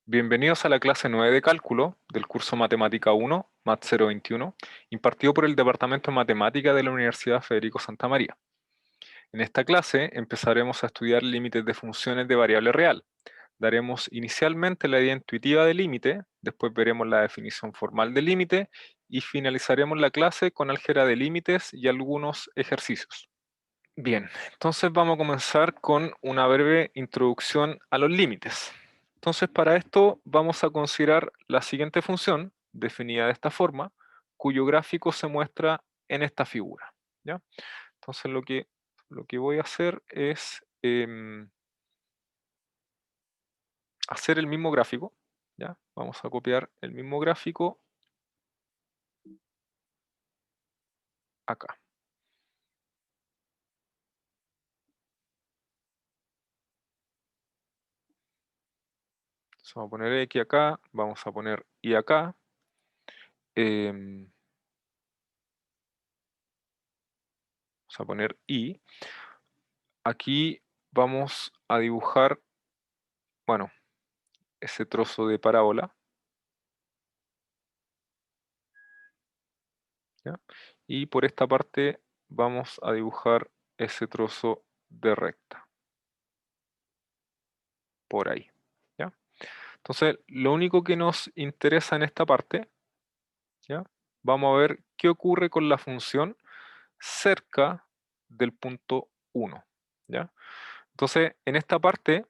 Bienvenidos a la clase 9 de cálculo del curso Matemática 1, Mat 021, impartido por el Departamento de Matemática de la Universidad Federico Santa María. En esta clase empezaremos a estudiar límites de funciones de variable real. Daremos inicialmente la idea intuitiva de límite, después veremos la definición formal de límite y finalizaremos la clase con álgebra de límites y algunos ejercicios. Bien, entonces vamos a comenzar con una breve introducción a los límites. Entonces, para esto vamos a considerar la siguiente función, definida de esta forma, cuyo gráfico se muestra en esta figura, ¿ya? Entonces, lo que voy a hacer es hacer el mismo gráfico, ¿ya? Vamos a copiar el mismo gráfico acá. Entonces, vamos a poner X acá, vamos a poner Y acá. Vamos a poner Y. Aquí vamos a dibujar, bueno, ese trozo de parábola, ¿ya? Y por esta parte vamos a dibujar ese trozo de recta, por ahí, ¿ya? Entonces, lo único que nos interesa en esta parte, ¿ya? Vamos a ver qué ocurre con la función cerca del punto 1, ¿ya? Entonces, en esta parte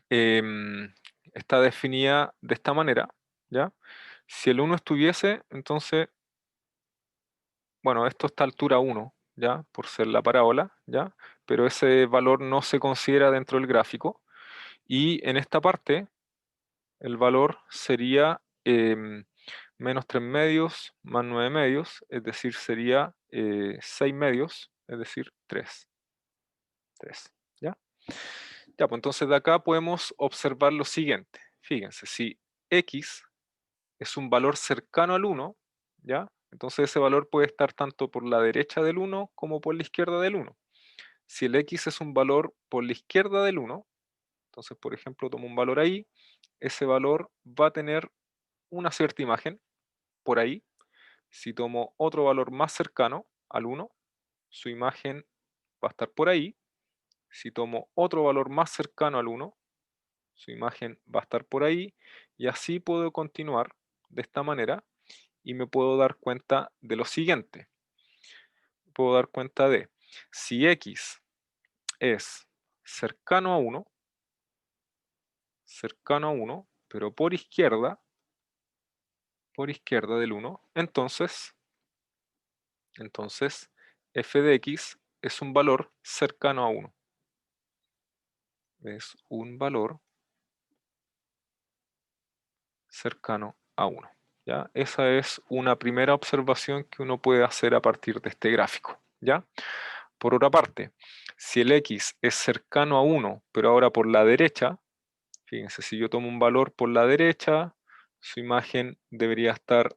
está definida de esta manera, ¿ya? Si el 1 estuviese, entonces, bueno, esto está a altura 1, ¿ya? Por ser la parábola, ¿ya? Pero ese valor no se considera dentro del gráfico. Y en esta parte, el valor sería menos 3 medios más 9 medios, es decir, sería 6 medios, es decir, 3. 3, ¿ya? Ya, pues entonces de acá podemos observar lo siguiente. Fíjense, si x es un valor cercano al 1, ¿ya? Entonces ese valor puede estar tanto por la derecha del 1 como por la izquierda del 1. Si el x es un valor por la izquierda del 1, entonces por ejemplo tomo un valor ahí, ese valor va a tener una cierta imagen por ahí. Si tomo otro valor más cercano al 1, su imagen va a estar por ahí. Si tomo otro valor más cercano al 1, su imagen va a estar por ahí. Y así puedo continuar de esta manera y me puedo dar cuenta de lo siguiente. Puedo dar cuenta de si x es cercano a 1, pero por izquierda del 1, entonces f de x es un valor cercano a 1. Es un valor cercano a 1. ¿Ya? Esa es una primera observación que uno puede hacer a partir de este gráfico, ¿ya? Por otra parte, si el x es cercano a 1, pero ahora por la derecha, fíjense, si yo tomo un valor por la derecha, su imagen debería estar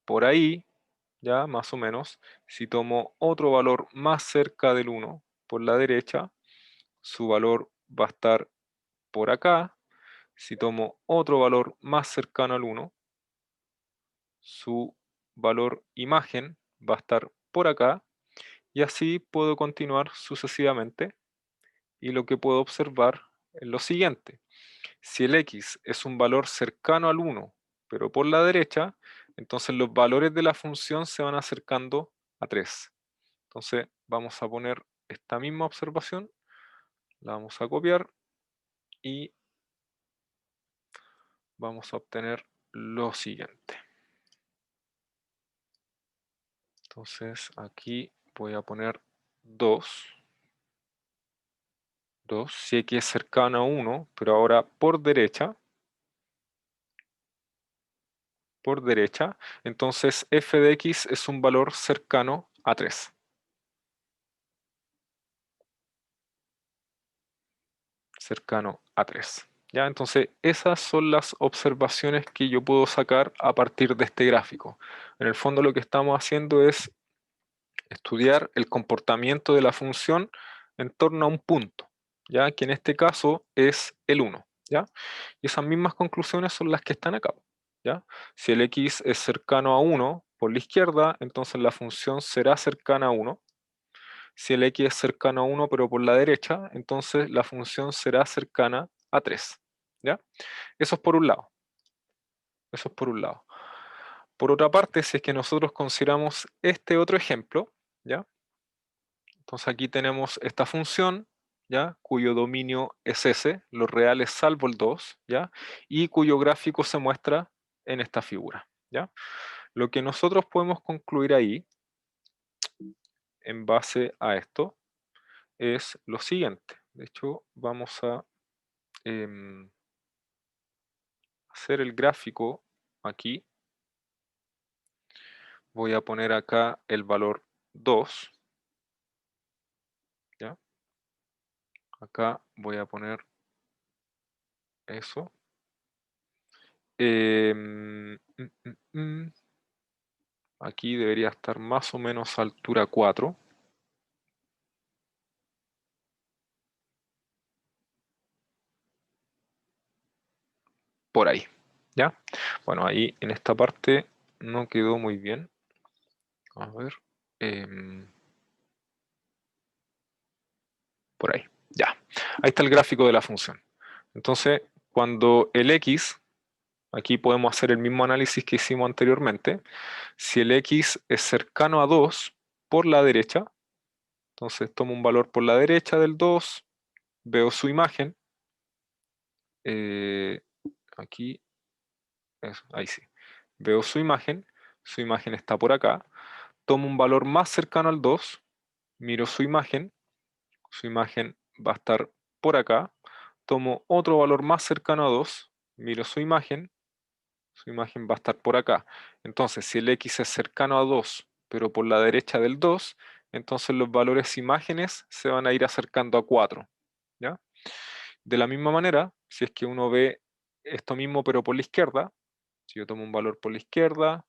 por ahí, ya, más o menos. Si tomo otro valor más cerca del 1 por la derecha, su valor va a estar por acá. Si tomo otro valor más cercano al 1, su valor imagen va a estar por acá, y así puedo continuar sucesivamente, y lo que puedo observar es lo siguiente. Si el x es un valor cercano al 1, pero por la derecha, entonces los valores de la función se van acercando a 3. Entonces vamos a poner esta misma observación, la vamos a copiar y vamos a obtener lo siguiente. Entonces aquí voy a poner 2. Si x es cercano a 1, pero ahora por derecha, entonces f de x es un valor cercano a 3. Cercano a 3. ¿Ya? Entonces, esas son las observaciones que yo puedo sacar a partir de este gráfico. En el fondo lo que estamos haciendo es estudiar el comportamiento de la función en torno a un punto, ¿ya? Que en este caso es el 1. ¿ya? Y esas mismas conclusiones son las que están acá, ¿ya? Si el x es cercano a 1 por la izquierda, entonces la función será cercana a 1. Si el x es cercano a 1 pero por la derecha, entonces la función será cercana a 3, ¿ya? Eso es por un lado. Eso es por un lado. Por otra parte, si es que nosotros consideramos este otro ejemplo, ¿ya? Entonces aquí tenemos esta función, ¿ya? Cuyo dominio es S, los reales salvo el 2, ¿ya? Y cuyo gráfico se muestra en esta figura, ¿ya? Lo que nosotros podemos concluir ahí, en base a esto, es lo siguiente. De hecho, vamos a hacer el gráfico aquí. Voy a poner acá el valor 2, ¿ya? Acá voy a poner eso. Aquí debería estar más o menos a altura 4. Por ahí, ¿ya? Bueno, ahí en esta parte no quedó muy bien. A ver. Por ahí, ya. Ahí está el gráfico de la función. Entonces, cuando el x, aquí podemos hacer el mismo análisis que hicimos anteriormente, si el x es cercano a 2 por la derecha, entonces tomo un valor por la derecha del 2, veo su imagen, eh, aquí, ahí sí, veo su imagen está por acá, tomo un valor más cercano al 2, miro su imagen va a estar por acá, tomo otro valor más cercano a 2, miro su imagen va a estar por acá. Entonces, si el x es cercano a 2, pero por la derecha del 2, entonces los valores imágenes se van a ir acercando a 4, ¿ya? De la misma manera, si es que uno ve esto mismo pero por la izquierda, si yo tomo un valor por la izquierda,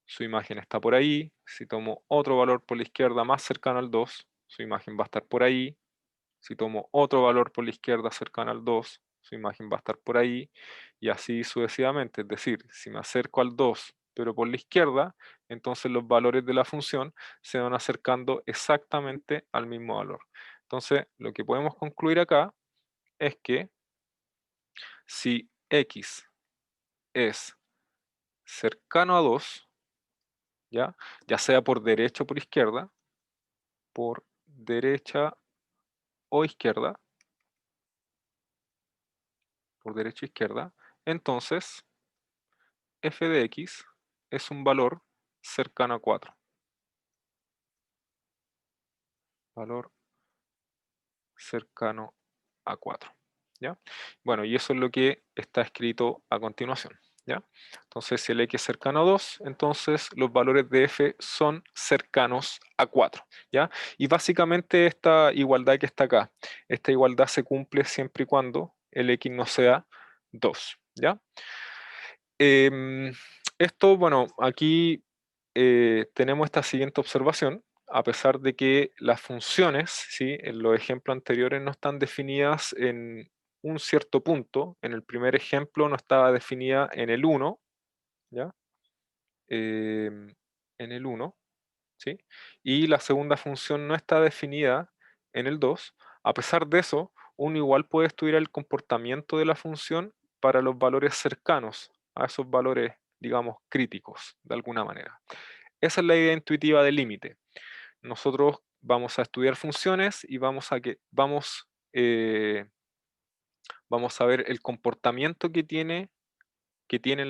su imagen está por ahí. Si tomo otro valor por la izquierda más cercano al 2, su imagen va a estar por ahí. Si tomo otro valor por la izquierda cercano al 2, su imagen va a estar por ahí. Y así sucesivamente. Es decir, si me acerco al 2, pero por la izquierda, entonces los valores de la función se van acercando exactamente al mismo valor. Entonces, lo que podemos concluir acá es que si x es cercano a 2, ya sea por derecha o por derecha o izquierda, por derecha o izquierda, entonces f de x es un valor cercano a 4. Valor cercano a 4. ¿Ya? Bueno, y eso es lo que está escrito a continuación. ¿Ya? Entonces, si el x es cercano a 2, entonces los valores de f son cercanos a 4. ¿Ya? Y básicamente esta igualdad que está acá, esta igualdad se cumple siempre y cuando el x no sea 2. ¿Ya? Esto, bueno, aquí tenemos esta siguiente observación. A pesar de que las funciones, ¿sí? En los ejemplos anteriores no están definidas en un cierto punto. En el primer ejemplo no estaba definida en el 1, ¿ya? En el 1, ¿sí? Y la segunda función no está definida en el 2. A pesar de eso, uno igual puede estudiar el comportamiento de la función para los valores cercanos a esos valores, digamos, críticos, de alguna manera. Esa es la idea intuitiva del límite. Nosotros vamos a estudiar funciones y vamos a ver el comportamiento que tienen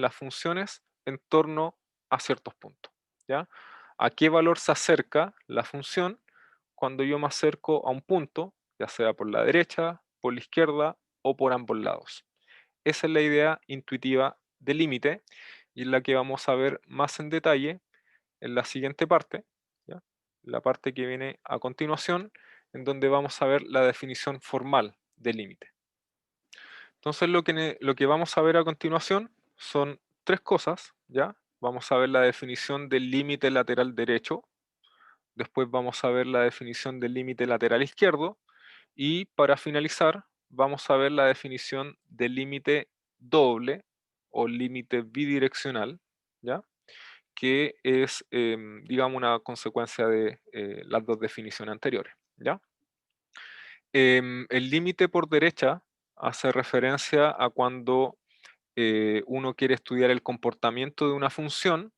las funciones en torno a ciertos puntos, ¿ya? ¿A qué valor se acerca la función cuando yo me acerco a un punto, ya sea por la derecha, por la izquierda o por ambos lados? Esa es la idea intuitiva del límite y es la que vamos a ver más en detalle en la siguiente parte, ¿ya? La parte que viene a continuación, en donde vamos a ver la definición formal del límite. Entonces lo que vamos a ver a continuación son tres cosas, ¿ya? Vamos a ver la definición del límite lateral derecho, después vamos a ver la definición del límite lateral izquierdo y para finalizar vamos a ver la definición de límite doble o límite bidireccional, ¿ya? Que es, digamos, una consecuencia de las dos definiciones anteriores, ¿ya? El límite por derecha hace referencia a cuando uno quiere estudiar el comportamiento de una función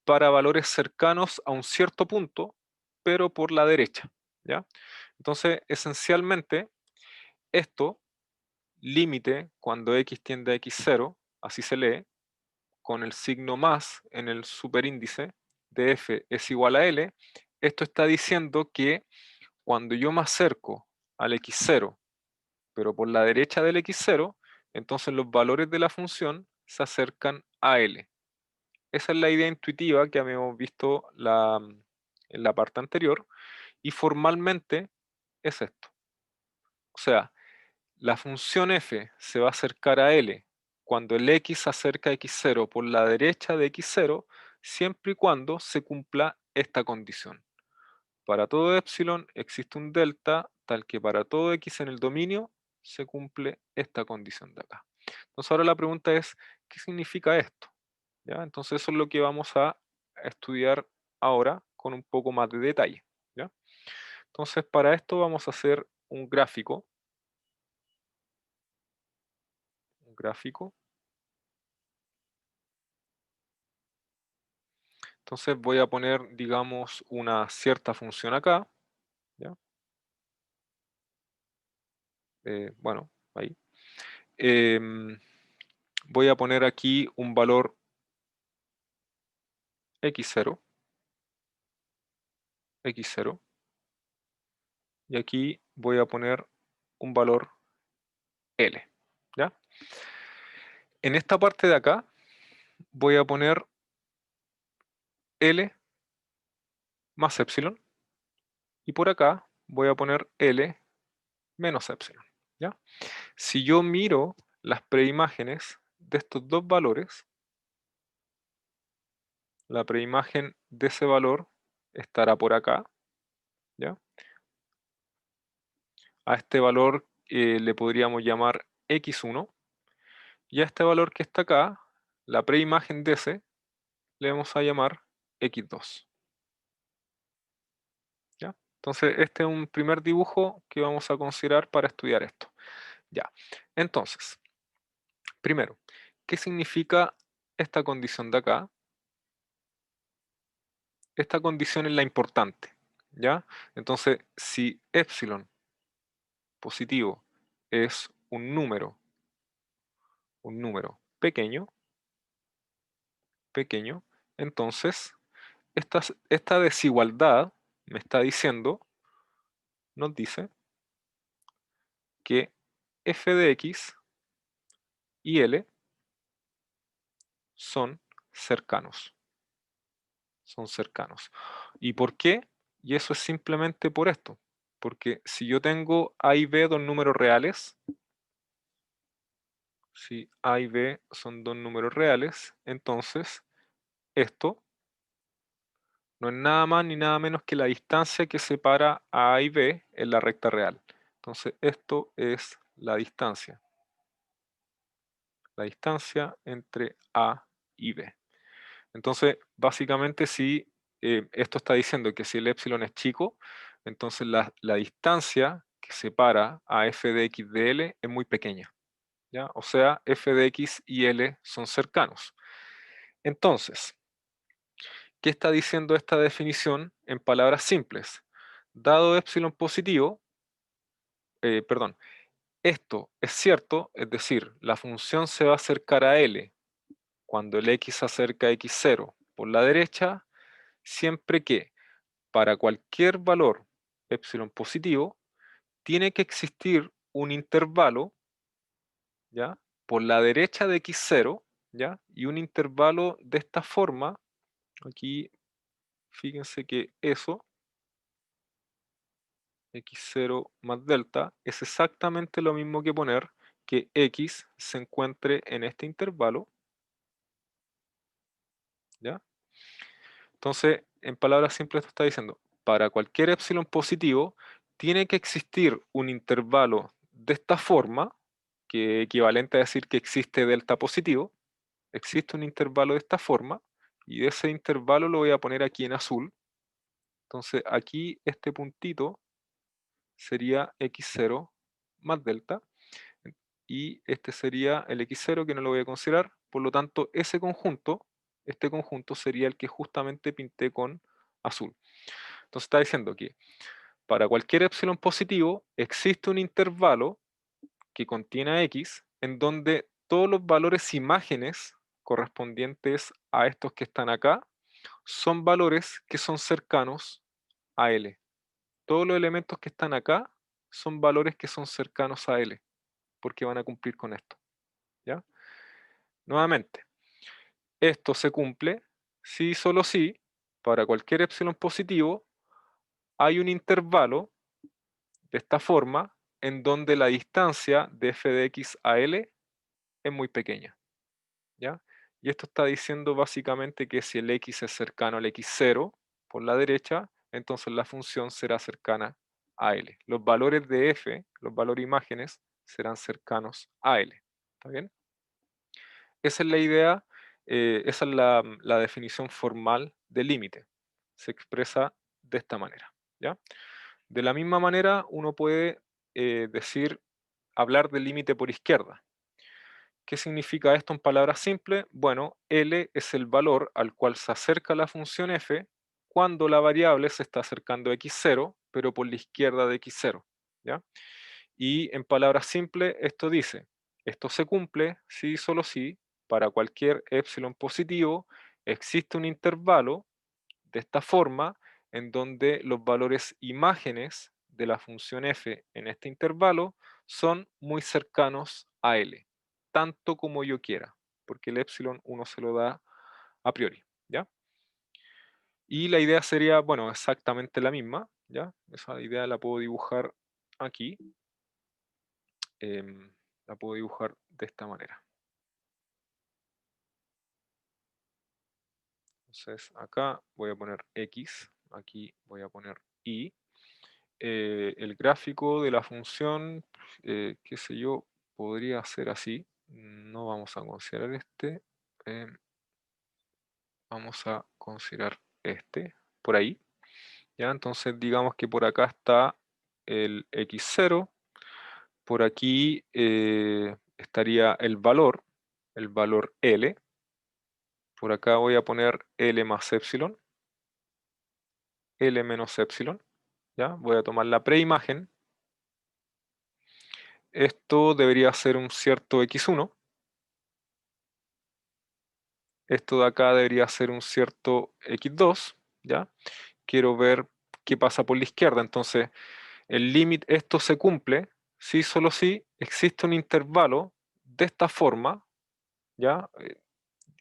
para valores cercanos a un cierto punto, pero por la derecha, ¿ya? Entonces, esencialmente, esto, límite, cuando x tiende a x0, así se lee, con el signo más en el superíndice de f es igual a L, esto está diciendo que cuando yo me acerco al x0, pero por la derecha del x0, entonces los valores de la función se acercan a L. Esa es la idea intuitiva que habíamos visto en la parte anterior, y formalmente es esto. O sea, la función f se va a acercar a L cuando el x se acerca a x0 por la derecha de x0, siempre y cuando se cumpla esta condición. Para todo epsilon existe un delta tal que para todo x en el dominio se cumple esta condición de acá. Entonces ahora la pregunta es, ¿qué significa esto? ¿Ya? Entonces eso es lo que vamos a estudiar ahora con un poco más de detalle, ¿ya? Entonces para esto vamos a hacer un gráfico. Un gráfico. Entonces voy a poner, digamos, una cierta función acá, ¿ya? Bueno, ahí. Em, Voy a poner aquí un valor x0, x0, y aquí voy a poner un valor L, ¿ya? En esta parte de acá voy a poner L más epsilon, y por acá voy a poner L menos epsilon, ¿ya? Si yo miro las preimágenes de estos dos valores, la preimagen de ese valor estará por acá, ¿ya? A este valor le podríamos llamar x1, y a este valor que está acá, la preimagen de ese, le vamos a llamar x2, ¿ya? Entonces este es un primer dibujo que vamos a considerar para estudiar esto. Ya, entonces, primero, ¿qué significa esta condición de acá? Esta condición es la importante, ¿ya? Entonces, si epsilon positivo es un número pequeño, pequeño, entonces esta desigualdad me está diciendo, nos dice que f de x y L son cercanos. Son cercanos. ¿Y por qué? Y eso es simplemente por esto. Porque si yo tengo A y B dos números reales, si A y B son dos números reales, entonces esto no es nada más ni nada menos que la distancia que separa a A y B en la recta real. Entonces esto es la distancia entre A y B. Entonces, básicamente, si esto está diciendo que si el epsilon es chico, entonces la distancia que separa a f de x de L es muy pequeña, ¿ya? O sea, f de x y L son cercanos. Entonces, ¿qué está diciendo esta definición en palabras simples? Dado epsilon positivo, perdón, esto es cierto, es decir, la función se va a acercar a L cuando el x se acerca a x0 por la derecha, siempre que para cualquier valor epsilon positivo, tiene que existir un intervalo, ¿ya? Por la derecha de x0, ¿ya? Y un intervalo de esta forma, aquí fíjense que eso, x0 más delta, es exactamente lo mismo que poner que x se encuentre en este intervalo, ¿ya? Entonces, en palabras simples, esto está diciendo, para cualquier epsilon positivo, tiene que existir un intervalo de esta forma, que es equivalente a decir que existe delta positivo, existe un intervalo de esta forma, y de ese intervalo lo voy a poner aquí en azul. Entonces aquí este puntito sería x0 más delta, y este sería el x0 que no lo voy a considerar, por lo tanto ese conjunto, este conjunto sería el que justamente pinté con azul. Entonces está diciendo que para cualquier epsilon positivo existe un intervalo que contiene a x en donde todos los valores imágenes correspondientes a estos que están acá son valores que son cercanos a L. Todos los elementos que están acá son valores que son cercanos a L, porque van a cumplir con esto. ¿Ya? Nuevamente, esto se cumple si y solo si, para cualquier epsilon positivo, hay un intervalo de esta forma en donde la distancia de f de x a L es muy pequeña. ¿Ya? Y esto está diciendo básicamente que si el x es cercano al x0 por la derecha, entonces la función será cercana a L. Los valores de f, los valores imágenes, serán cercanos a L. ¿Está bien? Esa es la idea, esa es la definición formal de límite. Se expresa de esta manera. ¿Ya? De la misma manera, uno puede hablar del límite por izquierda. ¿Qué significa esto en palabras simples? Bueno, L es el valor al cual se acerca la función f cuando la variable se está acercando a x0, pero por la izquierda de x0. ¿Ya? Y en palabras simples, esto dice, esto se cumple si y solo si, para cualquier epsilon positivo, existe un intervalo de esta forma en donde los valores imágenes de la función f en este intervalo son muy cercanos a L, tanto como yo quiera, porque el epsilon uno se lo da a priori, ¿ya? Y la idea sería, bueno, exactamente la misma, ¿ya? Esa idea la puedo dibujar aquí, la puedo dibujar de esta manera. Entonces acá voy a poner X, aquí voy a poner Y. El gráfico de la función, qué sé yo, podría ser así. No vamos a considerar este. Vamos a considerar este, por ahí. ¿Ya? Entonces digamos que por acá está el x0. Por aquí estaría el valor L. Por acá voy a poner L más epsilon, L menos epsilon. ¿Ya? Voy a tomar la preimagen. Esto debería ser un cierto x1. Esto de acá debería ser un cierto x2. ¿Ya? Quiero ver qué pasa por la izquierda. Entonces, el límite, esto se cumple si solo si existe un intervalo de esta forma. ¿Ya?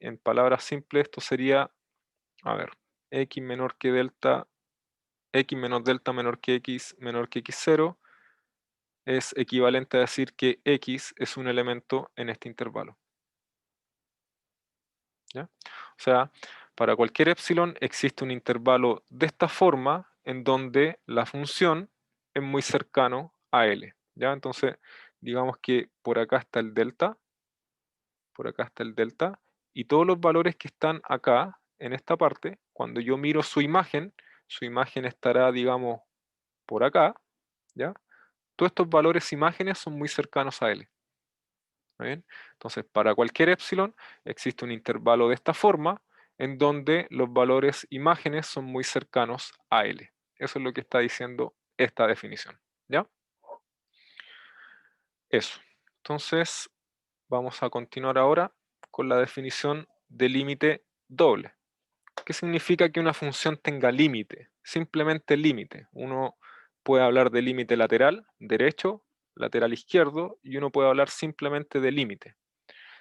En palabras simples, esto sería, a ver, x menor que delta, x menos delta menor que x0, es equivalente a decir que x es un elemento en este intervalo. ¿Ya? O sea, para cualquier epsilon existe un intervalo de esta forma en donde la función es muy cercano a L. ¿Ya? Entonces, digamos que por acá está el delta, por acá está el delta, y todos los valores que están acá, en esta parte, cuando yo miro su imagen estará, digamos, por acá, ¿ya? Todos estos valores imágenes son muy cercanos a L. ¿Está bien? Entonces, para cualquier epsilon existe un intervalo de esta forma en donde los valores imágenes son muy cercanos a L. Eso es lo que está diciendo esta definición. ¿Ya? Eso. Entonces, vamos a continuar ahora con la definición de límite doble. ¿Qué significa que una función tenga límite? Simplemente límite. Uno puede hablar de límite lateral, derecho, lateral izquierdo, y uno puede hablar simplemente de límite.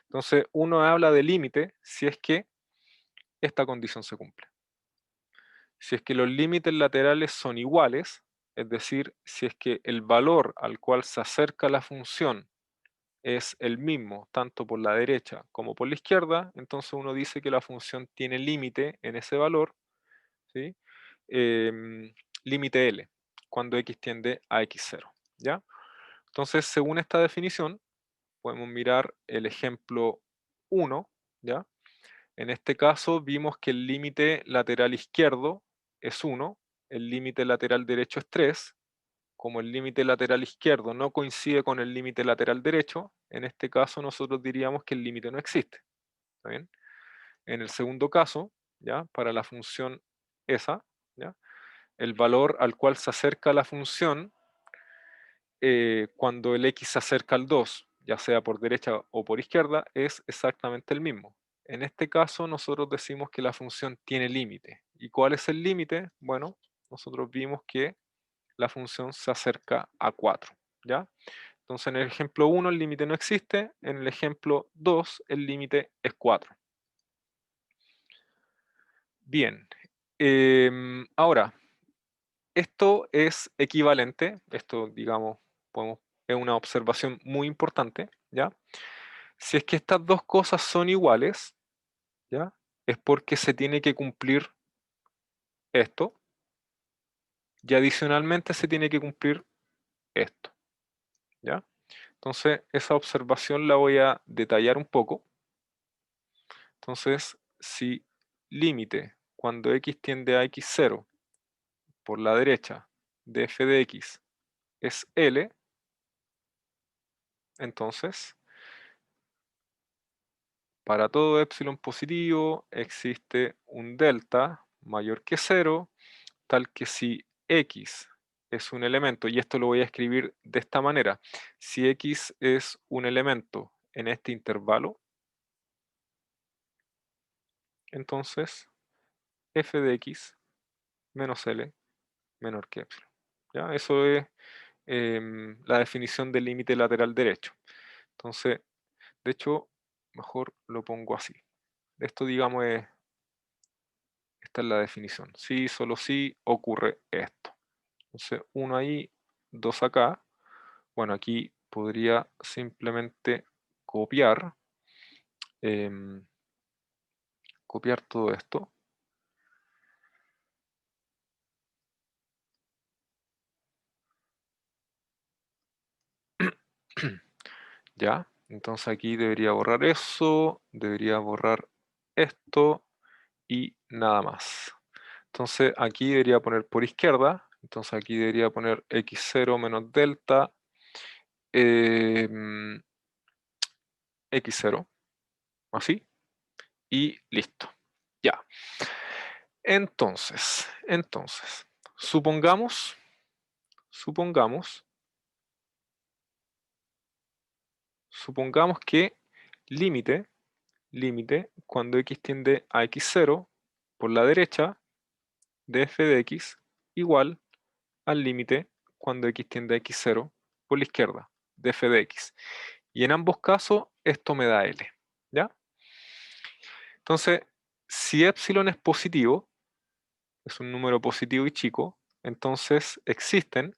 Entonces, uno habla de límite si es que esta condición se cumple. Si es que los límites laterales son iguales, es decir, si es que el valor al cual se acerca la función es el mismo, tanto por la derecha como por la izquierda, entonces uno dice que la función tiene límite en ese valor, ¿sí? Límite L, cuando x tiende a x0, ¿ya? Entonces, según esta definición, podemos mirar el ejemplo 1, ¿ya? En este caso vimos que el límite lateral izquierdo es 1, el límite lateral derecho es 3. Como el límite lateral izquierdo no coincide con el límite lateral derecho, en este caso nosotros diríamos que el límite no existe. ¿Está bien? En el segundo caso, ¿ya? Para la función esa, ¿ya? El valor al cual se acerca la función cuando el x se acerca al 2, ya sea por derecha o por izquierda, es exactamente el mismo. En este caso nosotros decimos que la función tiene límite. ¿Y cuál es el límite? Bueno, nosotros vimos que la función se acerca a 4, ¿ya? Entonces en el ejemplo 1 el límite no existe, en el ejemplo 2 el límite es 4. Bien, ahora, esto es equivalente, esto digamos, es una observación muy importante, ¿ya? Si es que estas dos cosas son iguales, ¿ya? Es porque se tiene que cumplir esto y adicionalmente se tiene que cumplir esto, ¿ya? Entonces, esa observación la voy a detallar un poco. Entonces, si límite cuando x tiende a x0 por la derecha de f de x es L, entonces para todo epsilon positivo existe un delta mayor que 0, tal que si x es un elemento, y esto lo voy a escribir de esta manera, si x es un elemento en este intervalo, entonces f de x menos L menor que epsilon. ¿Ya? Eso es la definición del límite lateral derecho. Entonces, de hecho, mejor lo pongo así. Esto, digamos, esta es la definición. Sí, solo sí ocurre esto. Entonces, 1 ahí, 2 acá. Bueno, aquí podría simplemente copiar, em, copiar todo esto. Ya, entonces aquí debería borrar eso, debería borrar esto y nada más. Entonces aquí debería poner por izquierda, entonces aquí debería poner x0 menos delta em, x0, así, y listo. Ya. Entonces, supongamos, supongamos que límite, límite, cuando x tiende a x0 por la derecha de f de x igual al límite cuando x tiende a x0 por la izquierda de f de x. Y en ambos casos esto me da L, ¿ya? Entonces, si epsilon es positivo, es un número positivo y chico, entonces existen,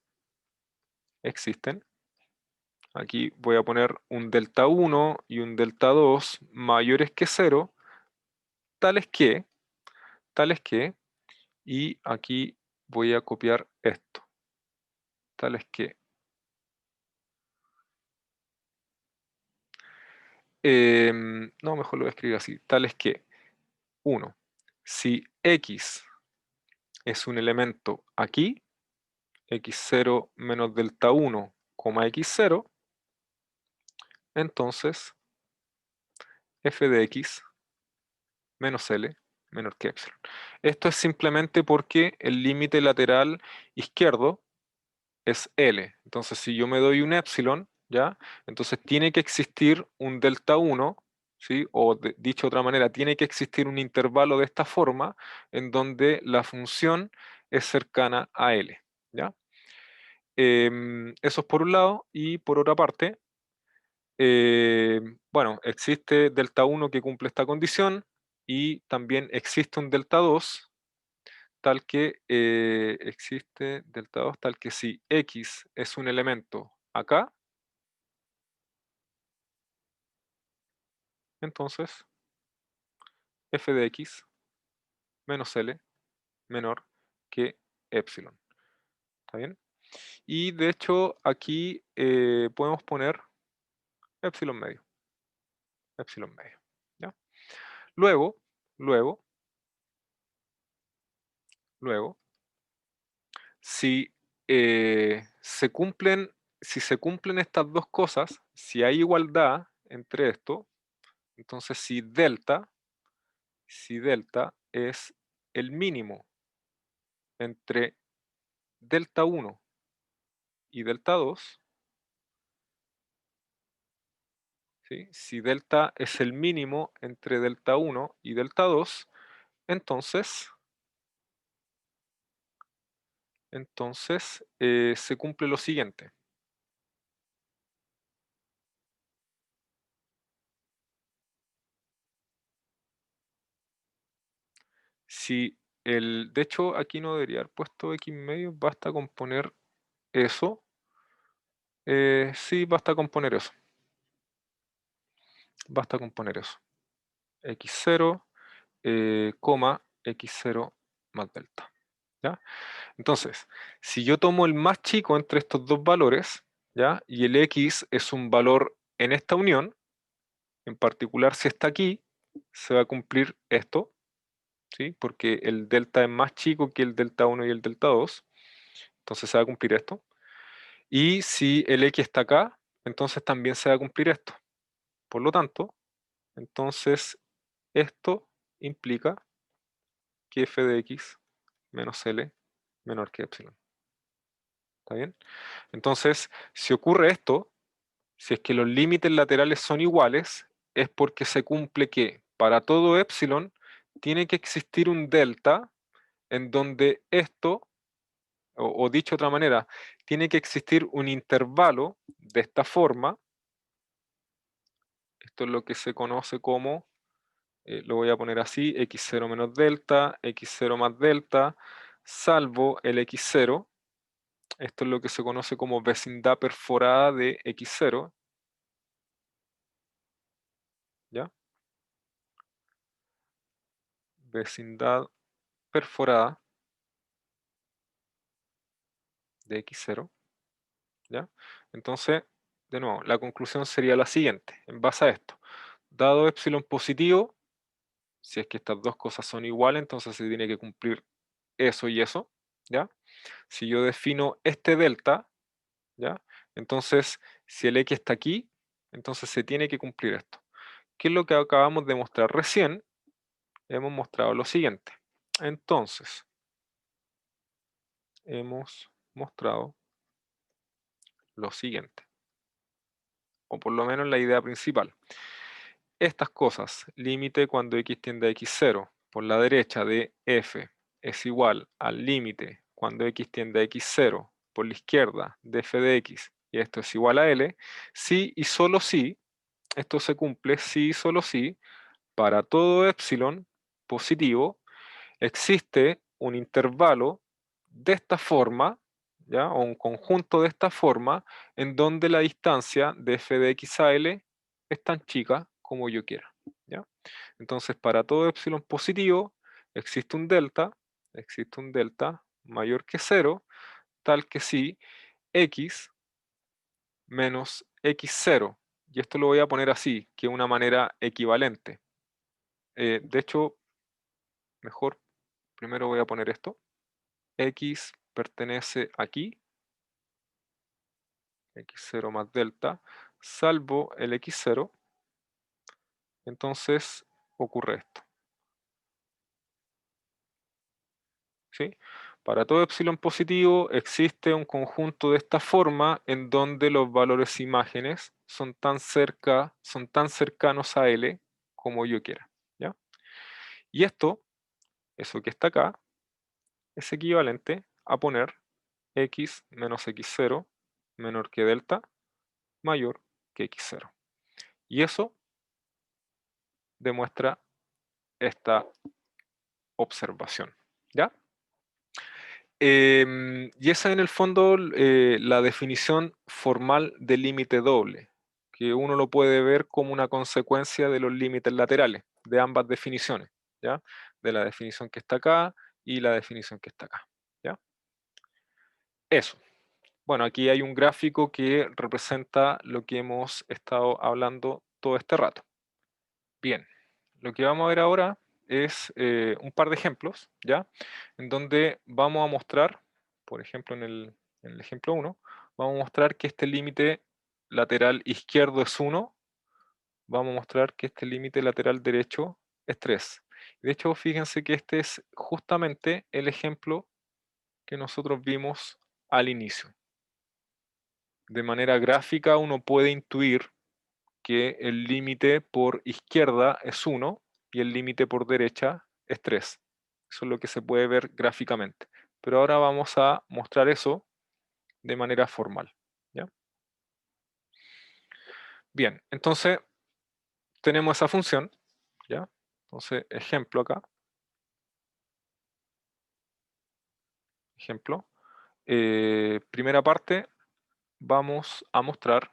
aquí voy a poner un delta 1 y un delta 2 mayores que 0, tales que, tales que, y aquí voy a copiar esto, tales que, no, mejor lo voy a escribir así, tales que, 1, si x es un elemento aquí, x0 menos delta 1, x0, entonces f de x menos L menor que epsilon. Esto es simplemente porque el límite lateral izquierdo es L. Entonces, si yo me doy un epsilon, ¿ya? Entonces tiene que existir un delta 1, ¿sí? O dicho de otra manera, tiene que existir un intervalo de esta forma en donde la función es cercana a L, ¿ya? Eso es por un lado, y por otra parte, bueno, existe delta 1 que cumple esta condición y también existe un delta 2 tal que existe delta 2 tal que si x es un elemento acá, entonces f de x menos L menor que epsilon. ¿Está bien? Y de hecho aquí podemos poner epsilon medio, epsilon medio, ¿ya? Luego, luego, luego, si si se cumplen estas dos cosas, si hay igualdad entre esto, entonces si delta es el mínimo entre delta 1 y delta 2, ¿sí? Si delta es el mínimo entre delta 1 y delta 2, entonces, se cumple lo siguiente. De hecho, aquí no debería haber puesto x medio, basta con poner eso. Sí, basta con poner eso. Basta con poner eso. X0, coma, X0 más delta. ¿Ya? Entonces, si yo tomo el más chico entre estos dos valores, ¿ya? Y el X es un valor en esta unión, en particular si está aquí, se va a cumplir esto, ¿sí? Porque el delta es más chico que el delta 1 y el delta 2, entonces se va a cumplir esto. Y si el X está acá, entonces también se va a cumplir esto. Por lo tanto, entonces esto implica que f de x menos L menor que epsilon. ¿Está bien? Entonces, si ocurre esto, si es que los límites laterales son iguales, es porque se cumple que para todo epsilon tiene que existir un delta en donde esto, o dicho de otra manera, tiene que existir un intervalo de esta forma. Esto es lo que se conoce como, lo voy a poner así, x0 menos delta, x0 más delta, salvo el x0. Esto es lo que se conoce como vecindad perforada de x0, ¿ya? Vecindad perforada de x0, ¿ya? Entonces, de nuevo, la conclusión sería la siguiente, en base a esto. Dado epsilon positivo, si es que estas dos cosas son iguales, entonces se tiene que cumplir eso y eso, ¿ya? Si yo defino este delta, ¿ya? Entonces, si el x está aquí, entonces se tiene que cumplir esto. ¿Qué es lo que acabamos de mostrar recién? Hemos mostrado lo siguiente. Entonces, hemos mostrado lo siguiente, o por lo menos la idea principal. Estas cosas, límite cuando x tiende a x0 por la derecha de f es igual al límite cuando x tiende a x0 por la izquierda de f de x, y esto es igual a L, si y solo si, esto se cumple si y solo si, para todo epsilon positivo, existe un intervalo de esta forma, ¿ya? O un conjunto de esta forma, en donde la distancia de f de x a L es tan chica como yo quiera, ¿ya? Entonces, para todo epsilon positivo, existe un delta mayor que 0, tal que si x menos x0, y esto lo voy a poner así, que es una manera equivalente. De hecho, mejor, primero voy a poner esto. X pertenece aquí, x0 más delta, salvo el x0, entonces ocurre esto, ¿sí? Para todo epsilon positivo existe un conjunto de esta forma en donde los valores imágenes son tan cercanos a L como yo quiera, ¿ya? Y esto, eso que está acá, es equivalente a poner x menos x0 menor que delta mayor que x0. Y eso demuestra esta observación, ¿ya? Y esa en el fondo la definición formal del límite doble, que uno lo puede ver como una consecuencia de los límites laterales, de ambas definiciones, ¿ya? De la definición que está acá y la definición que está acá, ¿ya? Eso. Bueno, aquí hay un gráfico que representa lo que hemos estado hablando todo este rato. Bien, lo que vamos a ver ahora es un par de ejemplos, ¿ya? En donde vamos a mostrar, por ejemplo, en el ejemplo 1, vamos a mostrar que este límite lateral izquierdo es 1, vamos a mostrar que este límite lateral derecho es 3. De hecho, fíjense que este es justamente el ejemplo que nosotros vimos al inicio. De manera gráfica uno puede intuir que el límite por izquierda es 1 y el límite por derecha es 3. Eso es lo que se puede ver gráficamente. Pero ahora vamos a mostrar eso de manera formal, ¿ya? Bien, entonces tenemos esa función, ¿ya? Entonces, ejemplo acá, ejemplo. Primera parte, vamos a mostrar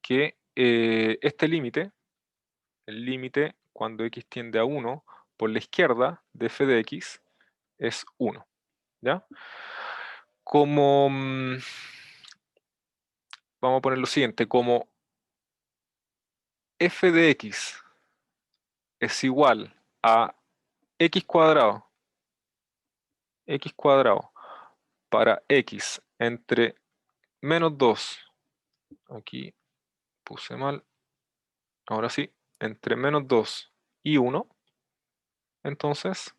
que este límite, el límite cuando x tiende a 1 por la izquierda de f de x es 1, ¿ya? Como, vamos a poner lo siguiente, como f de x es igual a x cuadrado para x entre menos 2, aquí puse mal, ahora sí, entre menos 2 y 1, entonces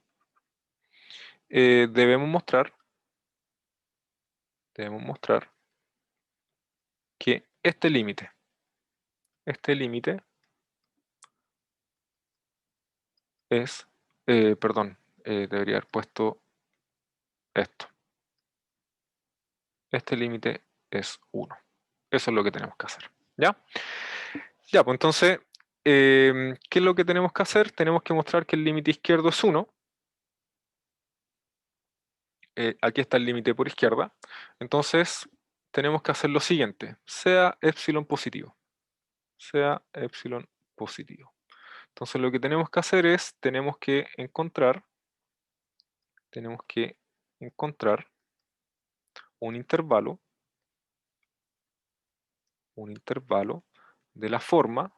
debemos mostrar que este límite es, perdón, debería haber puesto esto. Este límite es 1. Eso es lo que tenemos que hacer, ¿ya? Ya, pues entonces, ¿qué es lo que tenemos que hacer? Tenemos que mostrar que el límite izquierdo es 1. Aquí está el límite por izquierda. Entonces, tenemos que hacer lo siguiente. Sea epsilon positivo. Sea epsilon positivo. Entonces, lo que tenemos que hacer es, tenemos que encontrar un intervalo de la forma,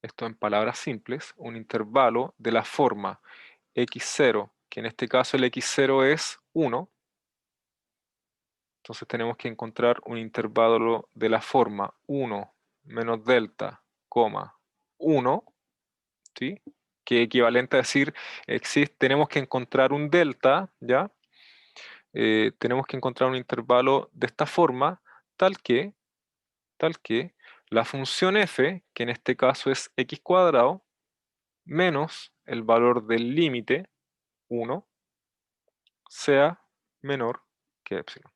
esto en palabras simples, un intervalo de la forma x0, que en este caso el x0 es 1, entonces tenemos que encontrar un intervalo de la forma 1 menos delta, 1, ¿sí? Que es equivalente a decir, tenemos que encontrar un delta, ¿ya? Tenemos que encontrar un intervalo de esta forma, tal que, tal que la función f, que en este caso es x cuadrado, menos el valor del límite 1, sea menor que epsilon.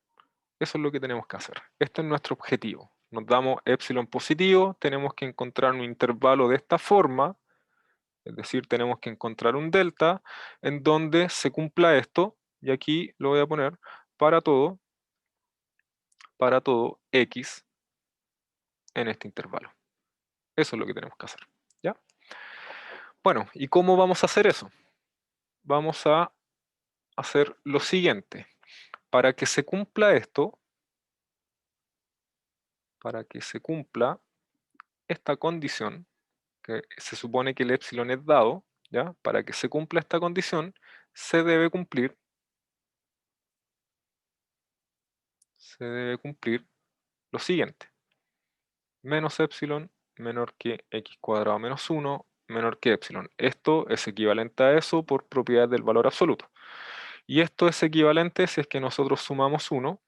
Eso es lo que tenemos que hacer. Este es nuestro objetivo. Nos damos epsilon positivo, tenemos que encontrar un intervalo de esta forma, es decir, tenemos que encontrar un delta en donde se cumpla esto, y aquí lo voy a poner para todo x en este intervalo. Eso es lo que tenemos que hacer, ¿ya? Bueno, ¿y cómo vamos a hacer eso? Vamos a hacer lo siguiente. Para que se cumpla esto, para que se cumpla esta condición, que se supone que el epsilon es dado, ¿ya? Para que se cumpla esta condición, se debe cumplir lo siguiente. Menos epsilon menor que x cuadrado menos 1 menor que epsilon. Esto es equivalente a eso por propiedad del valor absoluto. Y esto es equivalente si es que nosotros sumamos 1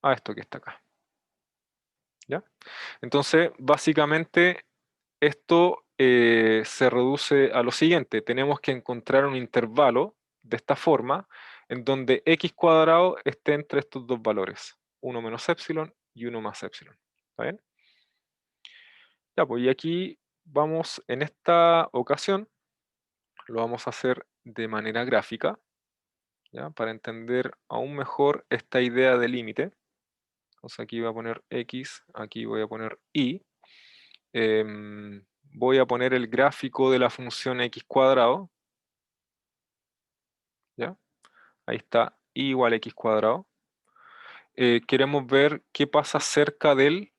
a esto que está acá, ¿ya? Entonces, básicamente, esto se reduce a lo siguiente. Tenemos que encontrar un intervalo de esta forma en donde x cuadrado esté entre estos dos valores, 1 menos epsilon y 1 más epsilon. ¿Está bien? Ya, pues y aquí vamos, en esta ocasión, lo vamos a hacer de manera gráfica, ¿ya? Para entender aún mejor esta idea de límite. Entonces aquí voy a poner x, aquí voy a poner y. Voy a poner el gráfico de la función x cuadrado. ahí está y igual a x cuadrado. Queremos ver qué pasa cerca del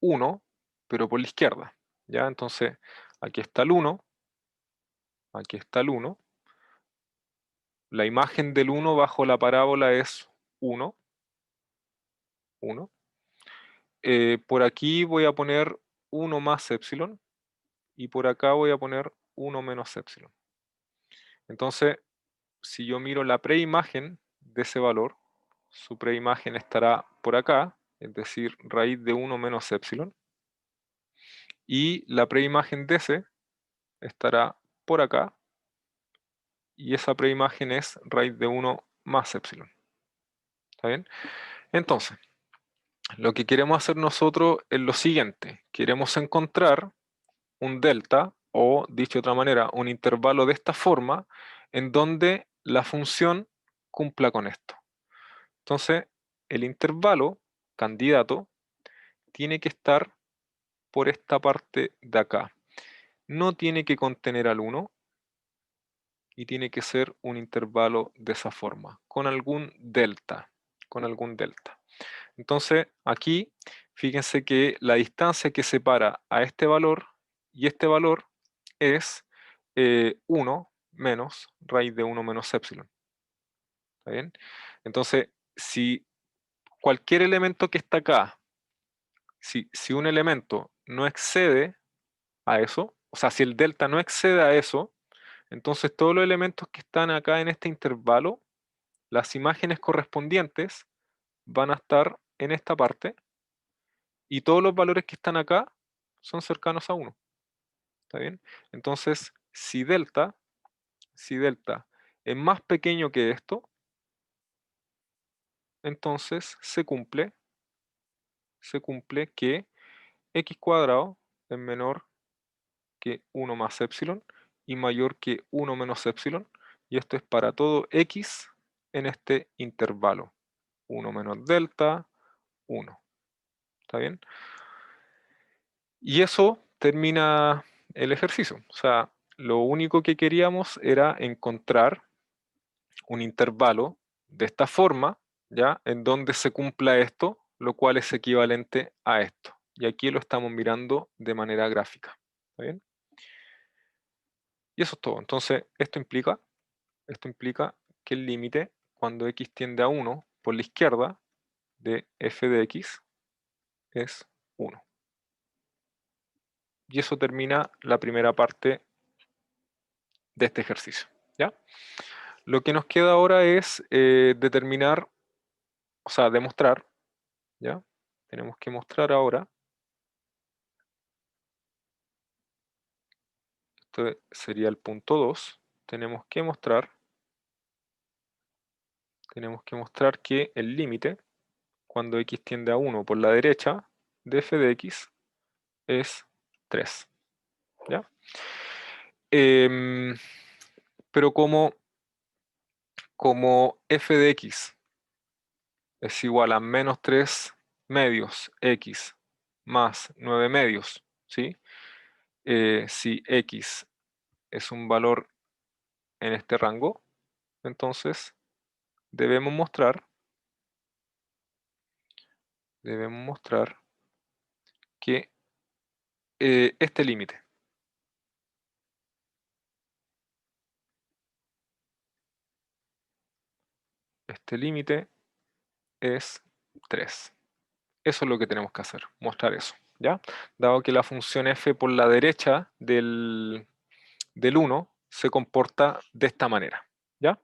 1, pero por la izquierda, ¿ya? Entonces, aquí está el 1, aquí está el 1. La imagen del 1 bajo la parábola es 1, 1. Por aquí voy a poner 1 más epsilon y por acá voy a poner 1 menos epsilon. Entonces, si yo miro la preimagen de ese valor, su preimagen estará por acá, es decir, raíz de 1 menos epsilon, y la preimagen de ese estará por acá, y esa preimagen es raíz de 1 más epsilon. ¿Está bien? Entonces, lo que queremos hacer nosotros es lo siguiente. Queremos encontrar un delta, o dicho de otra manera, un intervalo de esta forma, en donde la función cumpla con esto. Entonces, el intervalo candidato tiene que estar por esta parte de acá. No tiene que contener al 1 y tiene que ser un intervalo de esa forma, con algún delta, con algún delta. Entonces, aquí, fíjense que la distancia que separa a este valor y este valor es 1 menos raíz de 1 menos epsilon. ¿Está bien? Entonces, si cualquier elemento que está acá, si un elemento no excede a eso, o sea, si el delta no excede a eso, entonces todos los elementos que están acá en este intervalo, las imágenes correspondientes van a estar en esta parte y todos los valores que están acá son cercanos a 1. ¿Está bien? Entonces, si delta es más pequeño que esto, entonces se cumple que x cuadrado es menor que 1 más epsilon y mayor que 1 menos epsilon, y esto es para todo x en este intervalo. 1 menos delta, 1. ¿Está bien? Y eso termina el ejercicio. O sea, lo único que queríamos era encontrar un intervalo de esta forma, ¿ya? En donde se cumpla esto, lo cual es equivalente a esto. Y aquí lo estamos mirando de manera gráfica. ¿Está bien? Y eso es todo. Entonces, esto implica que el límite, cuando x tiende a 1 por la izquierda, de f de x es 1. Y eso termina la primera parte de este ejercicio, ¿ya? Lo que nos queda ahora es determinar, o sea, demostrar, ¿ya? Tenemos que mostrar ahora, esto sería el punto 2, tenemos que mostrar que el límite, cuando x tiende a 1 por la derecha, de f de x es 3, ¿ya? Em, pero como f de x es igual a menos 3 medios x más 9 medios, ¿sí? Si x es un valor en este rango, entonces debemos mostrar que este límite es 3. Eso es lo que tenemos que hacer, mostrar eso, ¿ya? Dado que la función f por la derecha del 1 se comporta de esta manera, ¿ya?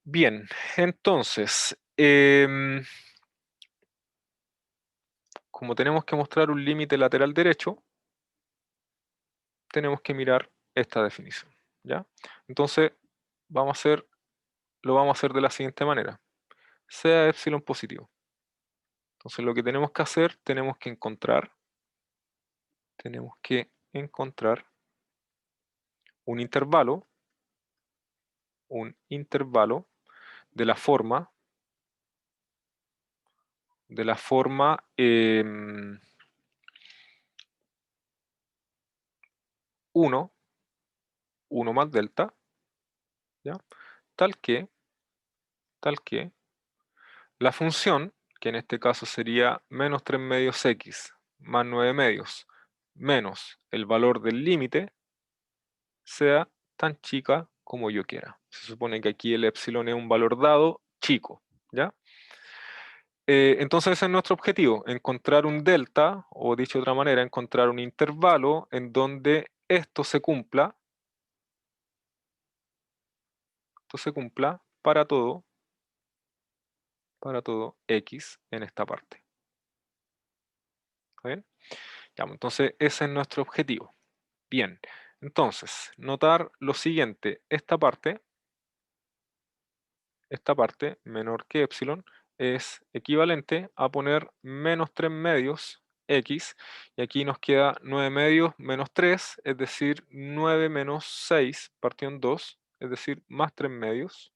Bien, entonces, como tenemos que mostrar un límite lateral derecho, tenemos que mirar esta definición, ¿ya? Entonces, lo vamos a hacer de la siguiente manera. Sea epsilon positivo. Entonces, lo que tenemos que hacer, tenemos que encontrar un intervalo de la forma 1 más delta, ¿ya? Tal que tal que la función, que en este caso sería menos 3 medios x más 9 medios, menos el valor del límite, sea tan chica como yo quiera. Se supone que aquí el epsilon es un valor dado chico, ¿ya? Entonces ese es nuestro objetivo, encontrar un delta, o dicho de otra manera, encontrar un intervalo en donde esto se cumpla para todo x en esta parte. ¿Está bien? Ya, pues, entonces ese es nuestro objetivo. Bien, entonces, notar lo siguiente, esta parte menor que epsilon es equivalente a poner menos 3 medios x, y aquí nos queda 9 medios menos 3, es decir, 9 menos 6 partido en 2, es decir, más 3 medios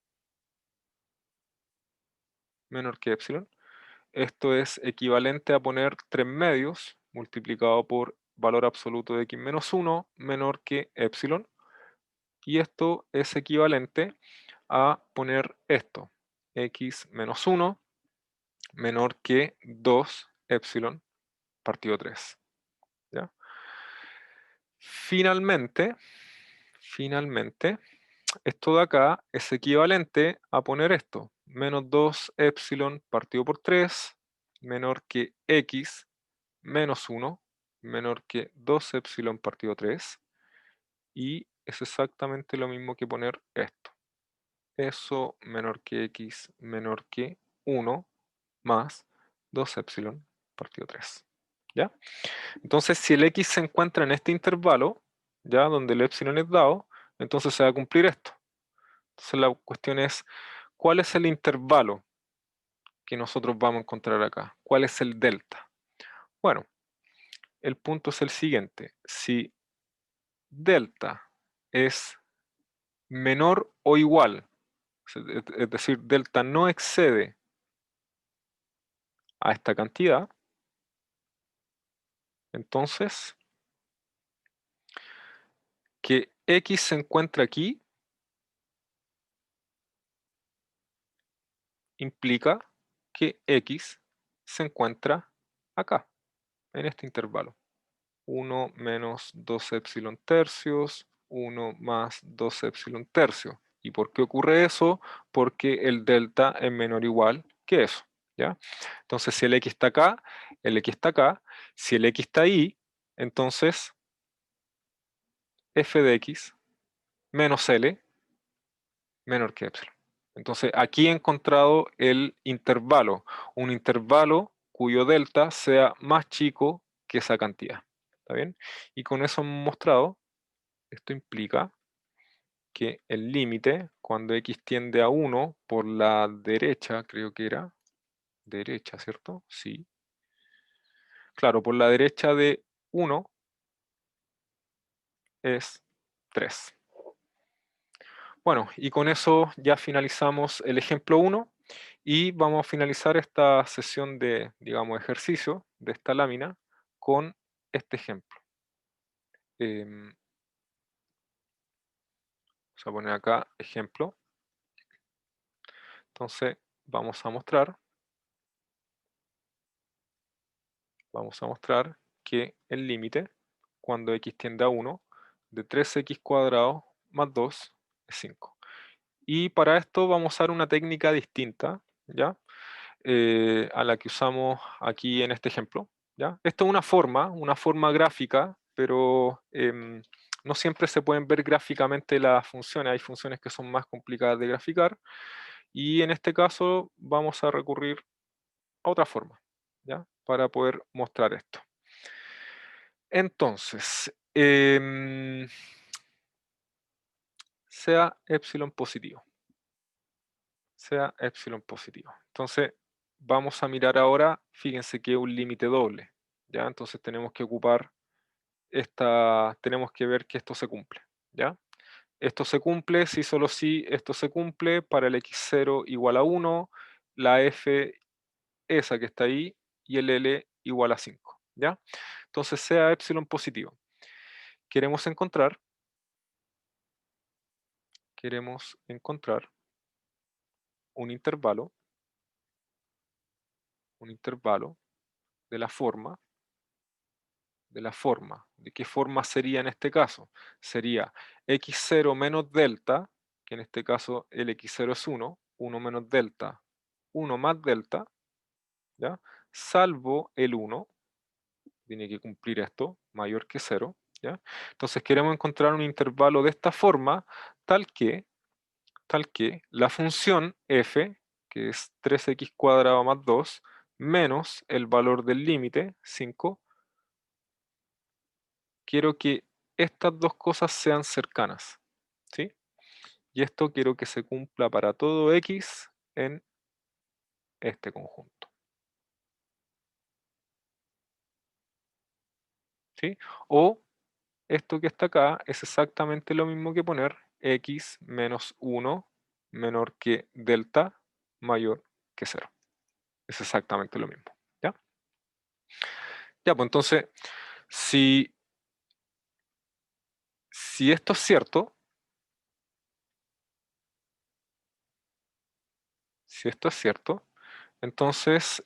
menor que epsilon. Esto es equivalente a poner 3 medios multiplicado por valor absoluto de x menos 1 menor que epsilon, y esto es equivalente a poner esto, x menos 1 menor que 2 epsilon partido 3. ¿Ya? Finalmente, esto de acá es equivalente a poner esto, menos 2 epsilon partido por 3 menor que x menos 1 menor que 2 epsilon partido 3, y es exactamente lo mismo que poner esto. Eso menor que x menor que 1 más 2 epsilon partido 3. ¿Ya? Entonces, si el x se encuentra en este intervalo, ya donde el epsilon es dado, entonces se va a cumplir esto. Entonces la cuestión es, ¿cuál es el intervalo que nosotros vamos a encontrar acá? ¿Cuál es el delta? Bueno, el punto es el siguiente. Si delta es menor o igual, es decir, delta no excede a esta cantidad, entonces que x se encuentra aquí implica que x se encuentra acá, en este intervalo. 1 menos 2 epsilon tercios, 1 más 2 epsilon tercios. ¿Y por qué ocurre eso? Porque el delta es menor o igual que eso. ¿Ya? Entonces, si el x está acá, el x está acá. Si el x está ahí, entonces f de x menos L menor que epsilon. Entonces, aquí he encontrado el intervalo, un intervalo cuyo delta sea más chico que esa cantidad. ¿Está bien? Y con eso hemos mostrado, esto implica que el límite, cuando x tiende a 1 por la derecha, creo que era, derecha, ¿cierto? Sí. Claro, por la derecha de 1 es 3. Bueno, y con eso ya finalizamos el ejemplo 1 y vamos a finalizar esta sesión de, digamos, ejercicio de esta lámina con este ejemplo. Vamos a poner acá ejemplo. Entonces vamos a mostrar que el límite, cuando x tiende a 1, de 3x cuadrado más 2 es 5. Y para esto vamos a usar una técnica distinta, ¿ya? A la que usamos aquí en este ejemplo, ¿ya? Esto es una forma gráfica, pero no siempre se pueden ver gráficamente las funciones. Hay funciones que son más complicadas de graficar, y en este caso vamos a recurrir a otra forma, ¿ya? Para poder mostrar esto. Entonces, sea epsilon positivo. Sea epsilon positivo. Entonces, vamos a mirar ahora, fíjense que es un límite doble, ¿ya? Entonces tenemos que ocupar tenemos que ver que esto se cumple, ¿ya? Esto se cumple si solo si esto se cumple para el x0 igual a 1, la f esa que está ahí y el L igual a 5, ¿ya? Entonces sea epsilon positivo. Queremos encontrar un intervalo de la forma, ¿de qué forma sería en este caso? Sería x0 menos delta, que en este caso el x0 es 1, 1 menos delta, 1 más delta, ¿ya? Salvo el 1, tiene que cumplir esto, mayor que 0, ¿ya? Entonces queremos encontrar un intervalo de esta forma, tal que, la función f, que es 3x cuadrado más 2, menos el valor del límite, 5, quiero que estas dos cosas sean cercanas, ¿sí? Y esto quiero que se cumpla para todo x en este conjunto, ¿sí? O esto que está acá es exactamente lo mismo que poner x menos 1 menor que delta mayor que 0. Es exactamente lo mismo, ¿ya? Ya, pues entonces, si, si esto es cierto, entonces,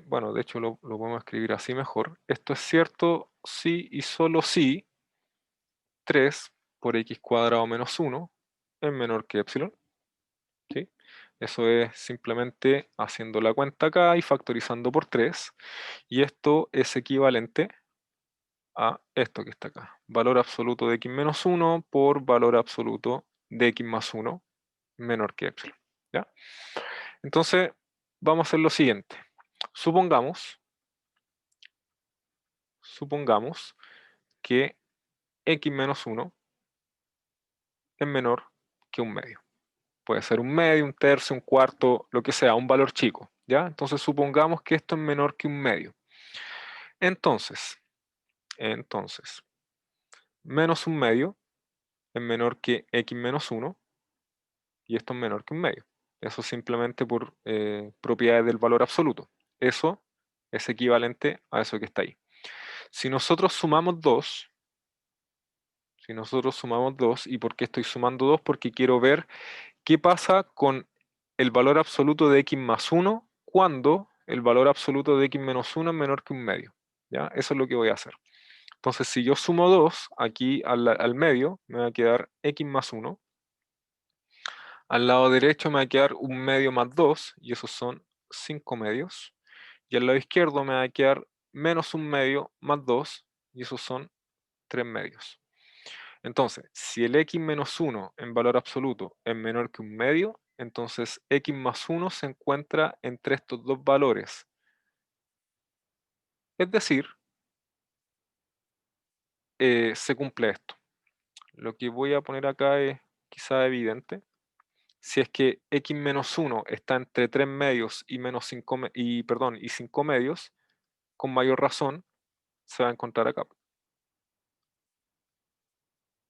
bueno, de hecho lo podemos escribir así mejor. Esto es cierto si y solo si 3 por x cuadrado menos 1 es menor que epsilon, ¿sí? Eso es simplemente haciendo la cuenta acá y factorizando por 3. Y esto es equivalente a esto que está acá. Valor absoluto de x menos 1 por valor absoluto de x más 1 menor que epsilon, ¿ya? Entonces, vamos a hacer lo siguiente. Supongamos que x menos 1 es menor que un medio. Puede ser un medio, un tercio, un cuarto, lo que sea, un valor chico, ¿ya? Entonces supongamos que esto es menor que un medio. Entonces, menos un medio es menor que x menos 1 y esto es menor que un medio. Eso simplemente por propiedades del valor absoluto. Eso es equivalente a eso que está ahí. Si nosotros sumamos 2, ¿y por qué estoy sumando 2? Porque quiero ver qué pasa con el valor absoluto de x más 1 cuando el valor absoluto de x menos 1 es menor que un medio, ¿ya? Eso es lo que voy a hacer. Entonces, si yo sumo 2 aquí al medio, me va a quedar x más 1. Al lado derecho me va a quedar un medio más 2, y esos son 5 medios. Y al lado izquierdo me va a quedar menos un medio más 2, y esos son 3 medios. Entonces, si el x menos 1 en valor absoluto es menor que un medio, entonces x más 1 se encuentra entre estos dos valores. Es decir, se cumple esto. Lo que voy a poner acá es quizá evidente. Si es que x menos 1 está entre 3 medios y, menos 5, y 5 medios, con mayor razón se va a encontrar acá,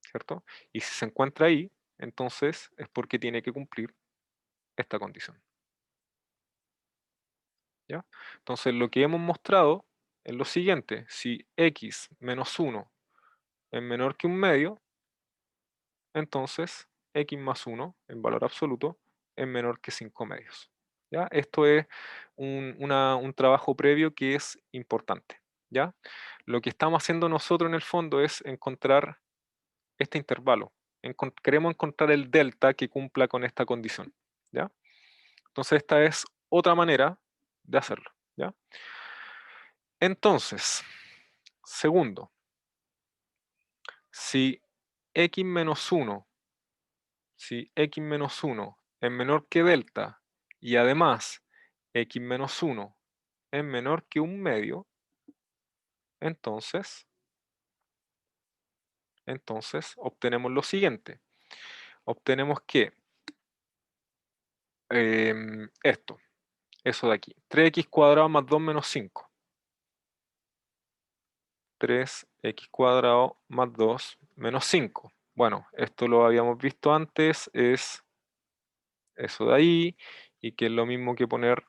¿cierto? Y si se encuentra ahí, entonces es porque tiene que cumplir esta condición, ¿ya? Entonces lo que hemos mostrado es lo siguiente: si x menos 1 es menor que un medio, entonces x más 1 en valor absoluto es menor que 5 medios, ¿ya? Esto es un trabajo previo que es importante, ¿ya? Lo que estamos haciendo nosotros en el fondo es encontrar este intervalo. Queremos encontrar el delta que cumpla con esta condición, ¿ya? Entonces esta es otra manera de hacerlo, ¿ya? Entonces, segundo, si x menos 1, es menor que delta y además x menos 1 es menor que un medio, entonces, obtenemos lo siguiente. Obtenemos que esto, eso de aquí, 3x cuadrado más 2 menos 5. 3x cuadrado más 2 menos 5. Bueno, esto lo habíamos visto antes, es eso de ahí, y que es lo mismo que poner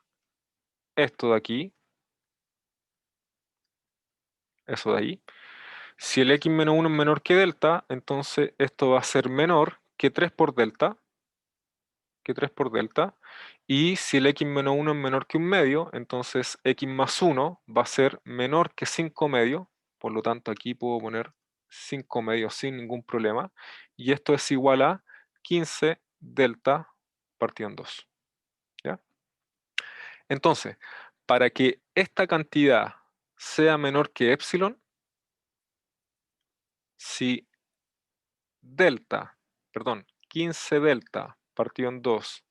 esto de aquí, eso de ahí. Si el x menos 1 es menor que delta, entonces esto va a ser menor que 3 por delta, que 3 por delta. Y si el x menos 1 es menor que un medio, entonces x más 1 va a ser menor que 5 medios. Por lo tanto, aquí puedo poner 5 medios sin ningún problema. Y esto es igual a 15 delta partido en 2. ¿Ya? Entonces, para que esta cantidad sea menor que epsilon, si delta, perdón, 15 delta partido en 2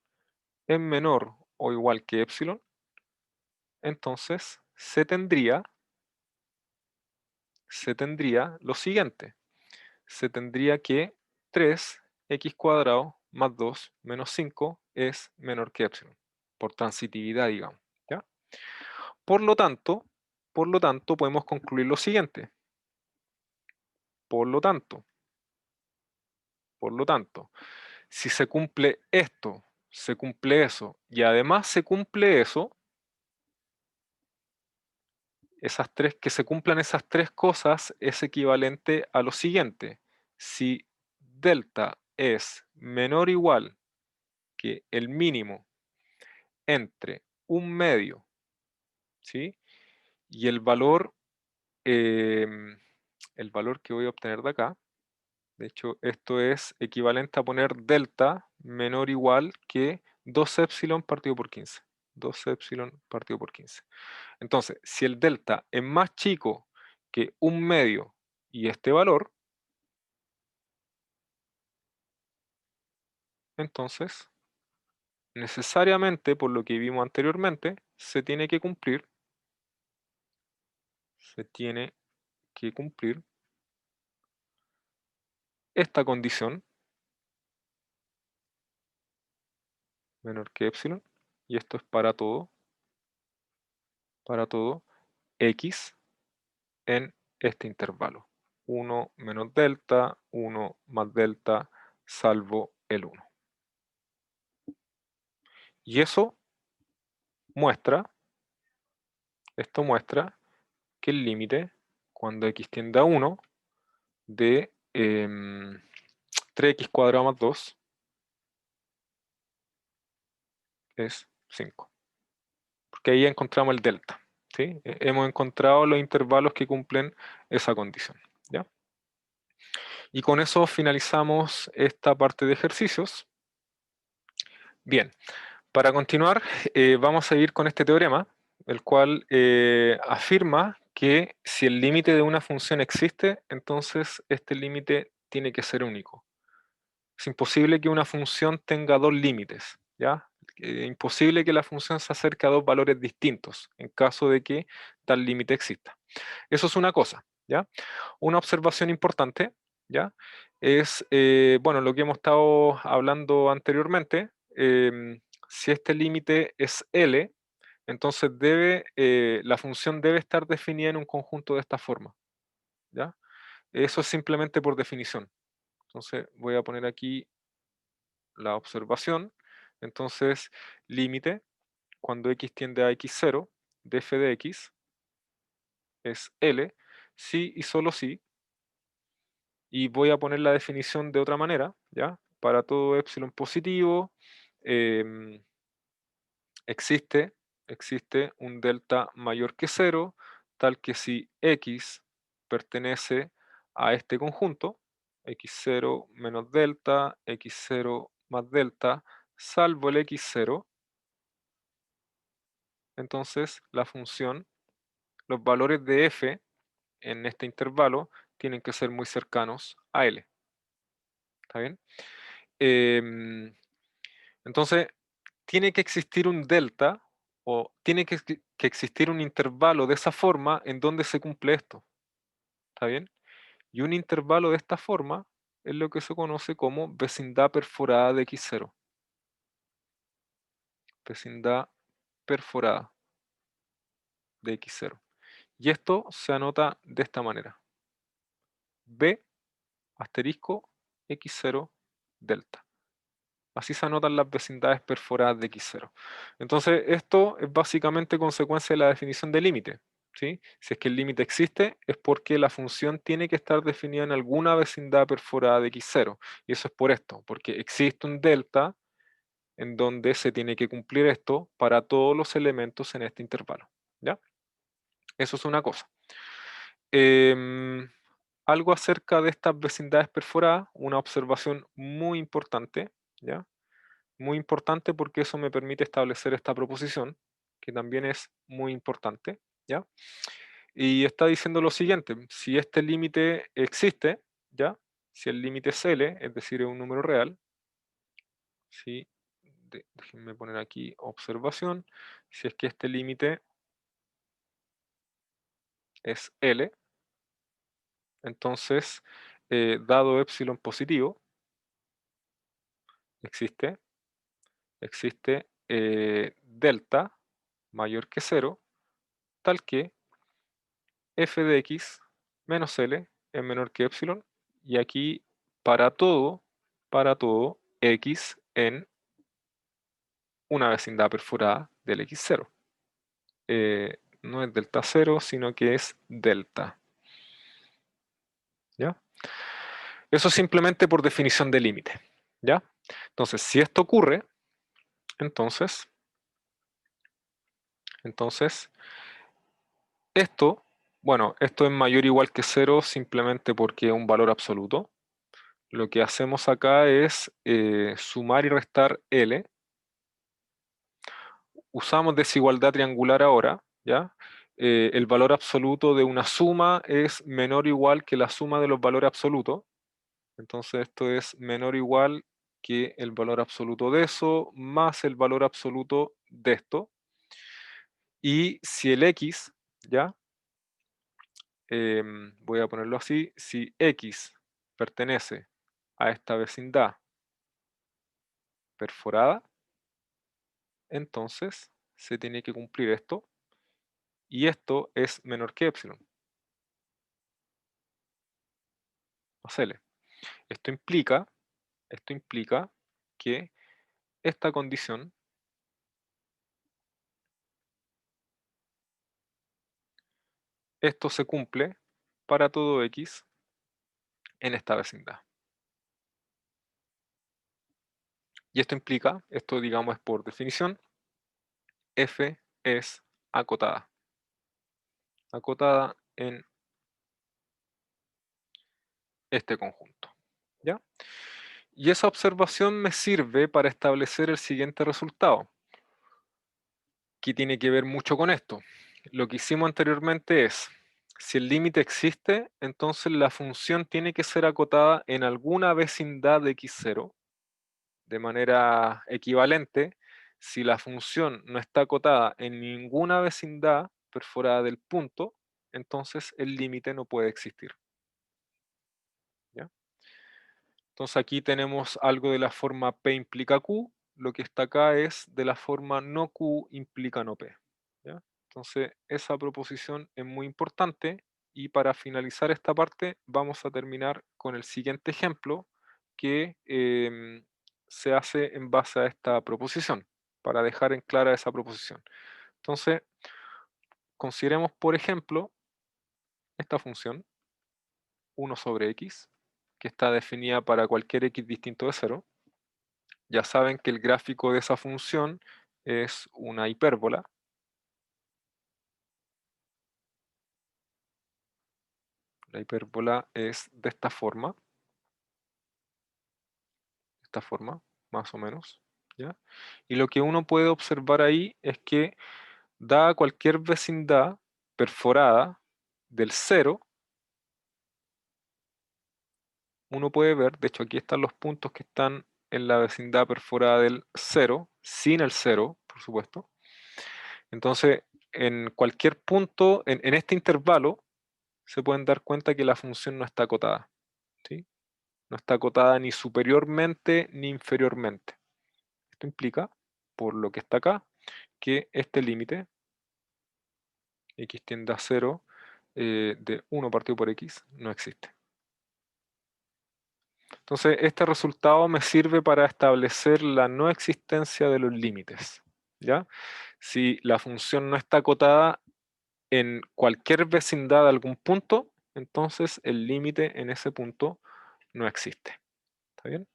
es menor o igual que epsilon, entonces se tendría lo siguiente. Se tendría que 3x cuadrado más 2 menos 5 es menor que epsilon, por transitividad, digamos. ¿Ya? Por lo tanto, podemos concluir lo siguiente. Por lo tanto, si se cumple esto, se cumple eso, y además se cumple eso, que se cumplan esas tres cosas es equivalente a lo siguiente. Si delta es menor o igual que el mínimo entre un medio, ¿sí? Y el valor que voy a obtener de acá, de hecho, esto es equivalente a poner delta menor o igual que 2 epsilon partido por 15. 2 epsilon partido por 15. Entonces, si el delta es más chico que un medio y este valor, entonces, necesariamente, por lo que vimos anteriormente, se tiene que cumplir esta condición menor que epsilon, y esto es para todo x en este intervalo. 1 menos delta, 1 más delta, salvo el 1. Y muestra, esto muestra que el límite, cuando x tiende a 1, de 3x cuadrado más 2 es 5. Porque ahí encontramos el delta. ¿Sí? Hemos encontrado los intervalos que cumplen esa condición. ¿Ya? Y con eso finalizamos esta parte de ejercicios. Bien, para continuar, vamos a ir con este teorema, el cual afirma que si el límite de una función existe, entonces este límite tiene que ser único. Es imposible que una función tenga dos límites, ¿ya? Imposible que la función se acerque a dos valores distintos en caso de que tal límite exista. Eso es una cosa, ¿ya? Una observación importante, ¿ya? Es, bueno, lo que hemos estado hablando anteriormente. Si este límite es L, entonces la función debe estar definida en un conjunto de esta forma, ¿ya? Eso es simplemente por definición. Entonces voy a poner aquí la observación. Entonces, límite, cuando x tiende a x0, de f de x es L, si y solo si, y voy a poner la definición de otra manera, ¿ya? Para todo epsilon positivo, em, existe un delta mayor que 0, tal que si x pertenece a este conjunto, x0 menos delta, x0 más delta, salvo el x0, entonces la función, los valores de f en este intervalo tienen que ser muy cercanos a L. ¿Está bien? Entonces, tiene que existir un delta o tiene que existir un intervalo de esa forma en donde se cumple esto. ¿Está bien? Y un intervalo de esta forma es lo que se conoce como vecindad perforada de x0. Vecindad perforada de x0. Y esto se anota de esta manera. B asterisco x0 delta. Así se anotan las vecindades perforadas de x0. Entonces, esto es básicamente consecuencia de la definición de límite. ¿Sí? Si es que el límite existe, es porque la función tiene que estar definida en alguna vecindad perforada de x0. Y eso es por esto, porque existe un delta en donde se tiene que cumplir esto para todos los elementos en este intervalo, ¿ya? Eso es una cosa. Em, Algo acerca de estas vecindades perforadas, una observación muy importante, ¿ya? Muy importante porque eso me permite establecer esta proposición, que también es muy importante, ¿ya? Y está diciendo lo siguiente: si este límite existe, ¿ya? Si el límite es L, es decir, es un número real, si, déjenme poner aquí observación, si es que este límite es L, entonces, dado epsilon positivo, existe delta mayor que 0, tal que f de x menos L es menor que epsilon, y aquí para todo x en una vecindad perforada del x0. No es delta 0, sino que es delta. ¿Ya? Eso simplemente por definición de límite. ¿Ya? Entonces, si esto ocurre, entonces esto, bueno, esto es mayor o igual que 0 simplemente porque es un valor absoluto. Lo que hacemos acá es sumar y restar L. Usamos desigualdad triangular ahora, ¿ya? El valor absoluto de una suma es menor o igual que la suma de los valores absolutos. Entonces esto es menor o igual que el valor absoluto de eso más el valor absoluto de esto. Y si el x, ¿ya? Voy a ponerlo así, si x pertenece a esta vecindad perforada, entonces se tiene que cumplir esto, y esto es menor que epsilon, más L. Esto implica que esta condición, esto se cumple para todo x en esta vecindad. Y esto implica, esto digamos es por definición, f es acotada en este conjunto, ¿ya? Y esa observación me sirve para establecer el siguiente resultado, que tiene que ver mucho con esto. Lo que hicimos anteriormente es, si el límite existe, entonces la función tiene que ser acotada en alguna vecindad de x0, de manera equivalente. Si la función no está acotada en ninguna vecindad perforada del punto, entonces el límite no puede existir, ¿ya? Entonces aquí tenemos algo de la forma P implica Q, lo que está acá es de la forma no Q implica no P, ¿ya? Entonces esa proposición es muy importante, y para finalizar esta parte vamos a terminar con el siguiente ejemplo que se hace en base a esta proposición, para dejar en clara esa proposición. Entonces, consideremos por ejemplo esta función 1 sobre x, que está definida para cualquier x distinto de 0. Ya saben que el gráfico de esa función es una hipérbola. La hipérbola es de esta forma, más o menos, ¿ya? Y lo que uno puede observar ahí es que, dada cualquier vecindad perforada del 0, uno puede ver, de hecho aquí están los puntos que están en la vecindad perforada del 0, sin el 0, por supuesto. Entonces, en cualquier punto, en este intervalo, se pueden dar cuenta que la función no está acotada, ¿sí? No está acotada ni superiormente ni inferiormente. Esto implica, por lo que está acá, que este límite, x tiende a 0, de 1 partido por x, no existe. Entonces, este resultado me sirve para establecer la no existencia de los límites, ¿ya? Si la función no está acotada en cualquier vecindad de algún punto, entonces el límite en ese punto no existe. ¿Está bien?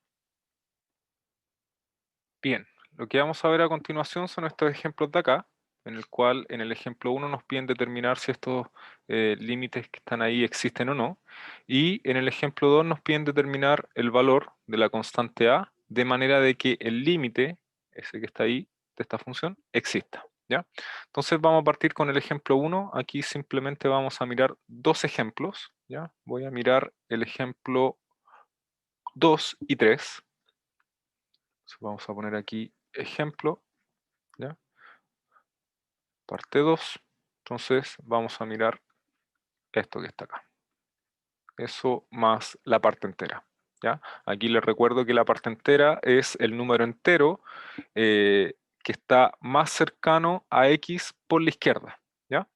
Bien, Lo que vamos a ver a continuación son estos ejemplos de acá, en el cual en el ejemplo 1 nos piden determinar si estos límites que están ahí existen o no, y en el ejemplo 2 nos piden determinar el valor de la constante a, de manera de que el límite, ese que está ahí, de esta función, exista, ¿ya? Entonces vamos a partir con el ejemplo 1, aquí simplemente vamos a mirar dos ejemplos, ¿ya? Voy a mirar el ejemplo 2 y 3. Entonces vamos a poner aquí ejemplo, ¿ya? Parte 2. Entonces vamos a mirar esto que está acá. Eso más la parte entera, ¿ya? Aquí les recuerdo que la parte entera es el número entero que está más cercano a x por la izquierda, ¿ya?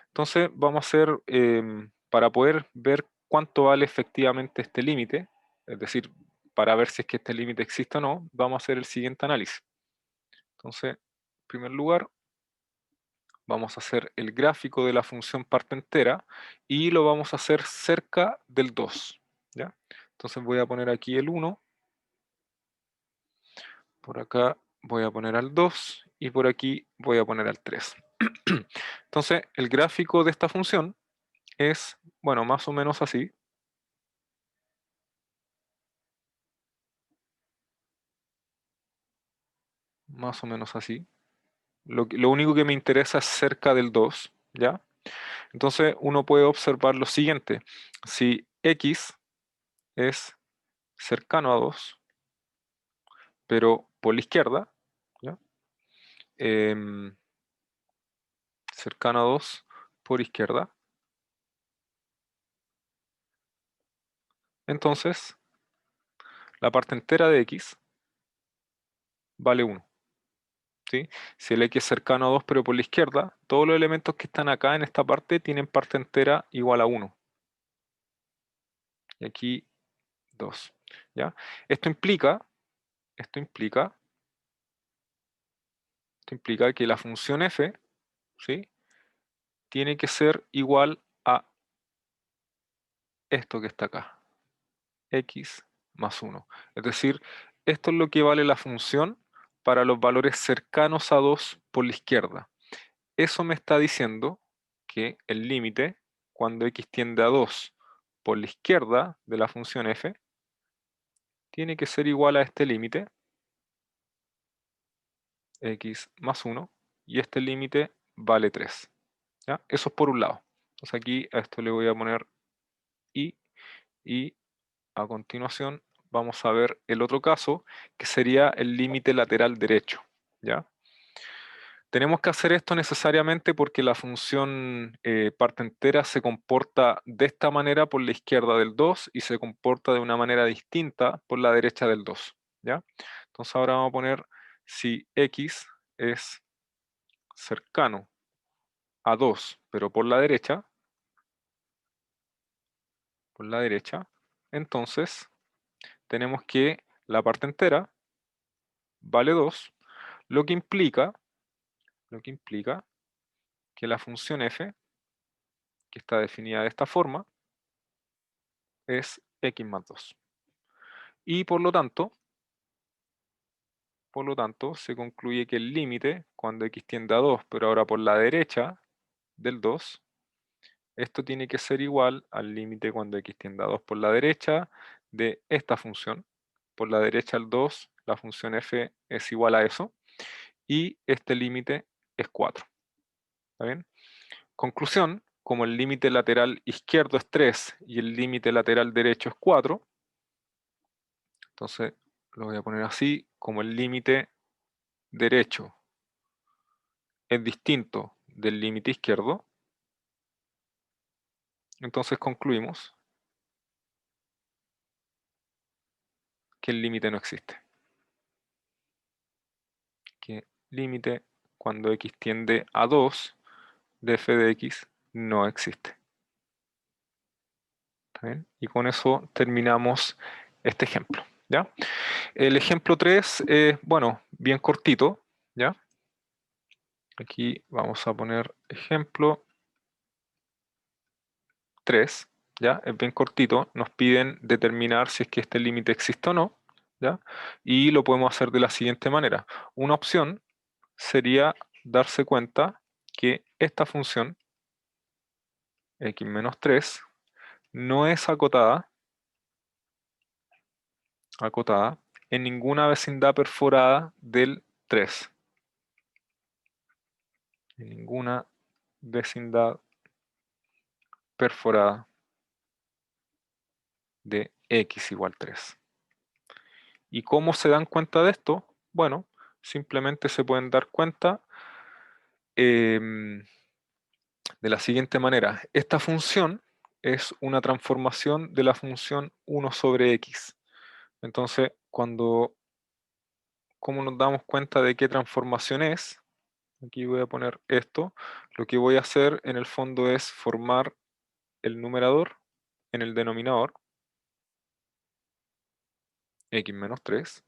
Entonces vamos a hacer, para poder ver cuánto vale efectivamente este límite, es decir, para ver si es que este límite existe o no, vamos a hacer el siguiente análisis. Entonces, en primer lugar, vamos a hacer el gráfico de la función parte entera y lo vamos a hacer cerca del 2, ¿ya? Entonces voy a poner aquí el 1, por acá voy a poner al 2 y por aquí voy a poner al 3. Entonces el gráfico de esta función es, bueno, más o menos así. Más o menos así. Lo único que me interesa es cerca del 2, ¿ya? Entonces uno puede observar lo siguiente. Si x es cercano a 2, pero por la izquierda, ¿ya? Em, cercano a 2 por izquierda, entonces la parte entera de x vale 1, ¿sí? Si el x es cercano a 2 pero por la izquierda, todos los elementos que están acá en esta parte tienen parte entera igual a 1. Y aquí 2, ¿ya? Esto implica, esto implica, esto implica que la función f, ¿sí? Tiene que ser igual a esto que está acá, x más 1. Es decir, esto es lo que vale la función para los valores cercanos a 2 por la izquierda. Eso me está diciendo que el límite, cuando x tiende a 2 por la izquierda de la función f, tiene que ser igual a este límite, x más 1, y este límite vale 3, ¿ya? Eso es por un lado. Entonces aquí a esto le voy a poner y a continuación vamos a ver el otro caso, que sería el límite lateral derecho, ¿ya? Tenemos que hacer esto necesariamente porque la función parte entera se comporta de esta manera por la izquierda del 2 y se comporta de una manera distinta por la derecha del 2, ¿ya? Entonces ahora vamos a poner si x es cercano a 2, pero por la derecha, entonces tenemos que la parte entera vale 2, lo que implica, lo que implica que la función f, que está definida de esta forma, es x más 2. Y por lo tanto, se concluye que el límite, cuando x tiende a 2, pero ahora por la derecha del 2, esto tiene que ser igual al límite cuando x tiende a 2 por la derecha de esta función. Por la derecha al 2, la función f es igual a eso, y este límite es 4. ¿Está bien? Conclusión, como el límite lateral izquierdo es 3 y el límite lateral derecho es 4, entonces lo voy a poner así, como el límite derecho es distinto del límite izquierdo, entonces concluimos que el límite no existe. Que límite cuando x tiende a 2 de f de x no existe. ¿Está bien? Y con eso terminamos este ejemplo, ¿ya? El ejemplo 3 es, bueno, bien cortito, ¿ya? Aquí vamos a poner ejemplo 3, ¿ya? Es bien cortito. Nos piden determinar si es que este límite existe o no, ¿ya? Y lo podemos hacer de la siguiente manera. Una opción sería darse cuenta que esta función, x menos 3, no es acotada en ninguna vecindad perforada del 3. En ninguna vecindad perforada de x igual 3. ¿Y cómo se dan cuenta de esto? Bueno, simplemente se pueden dar cuenta de la siguiente manera. Esta función es una transformación de la función 1 sobre x. Entonces, ¿cómo nos damos cuenta de qué transformación es? Aquí voy a poner esto. Lo que voy a hacer en el fondo es formar el numerador en el denominador, x menos 3.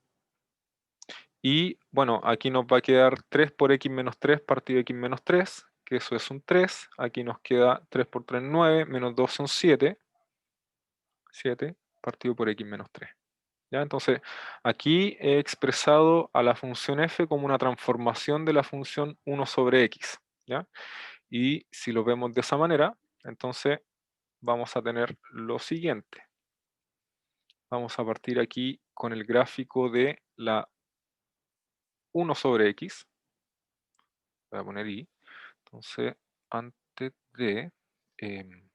Y bueno, aquí nos va a quedar 3 por x menos 3 partido de x menos 3, que eso es un 3. Aquí nos queda 3 por 3, 9, menos 2 son 7. 7 partido por x menos 3. ¿Ya? Entonces, aquí he expresado a la función f como una transformación de la función 1 sobre x. ¿Ya? Y si lo vemos de esa manera, entonces vamos a tener lo siguiente. Vamos a partir aquí con el gráfico de la 1 sobre x. Voy a poner y. Entonces, antes de, em,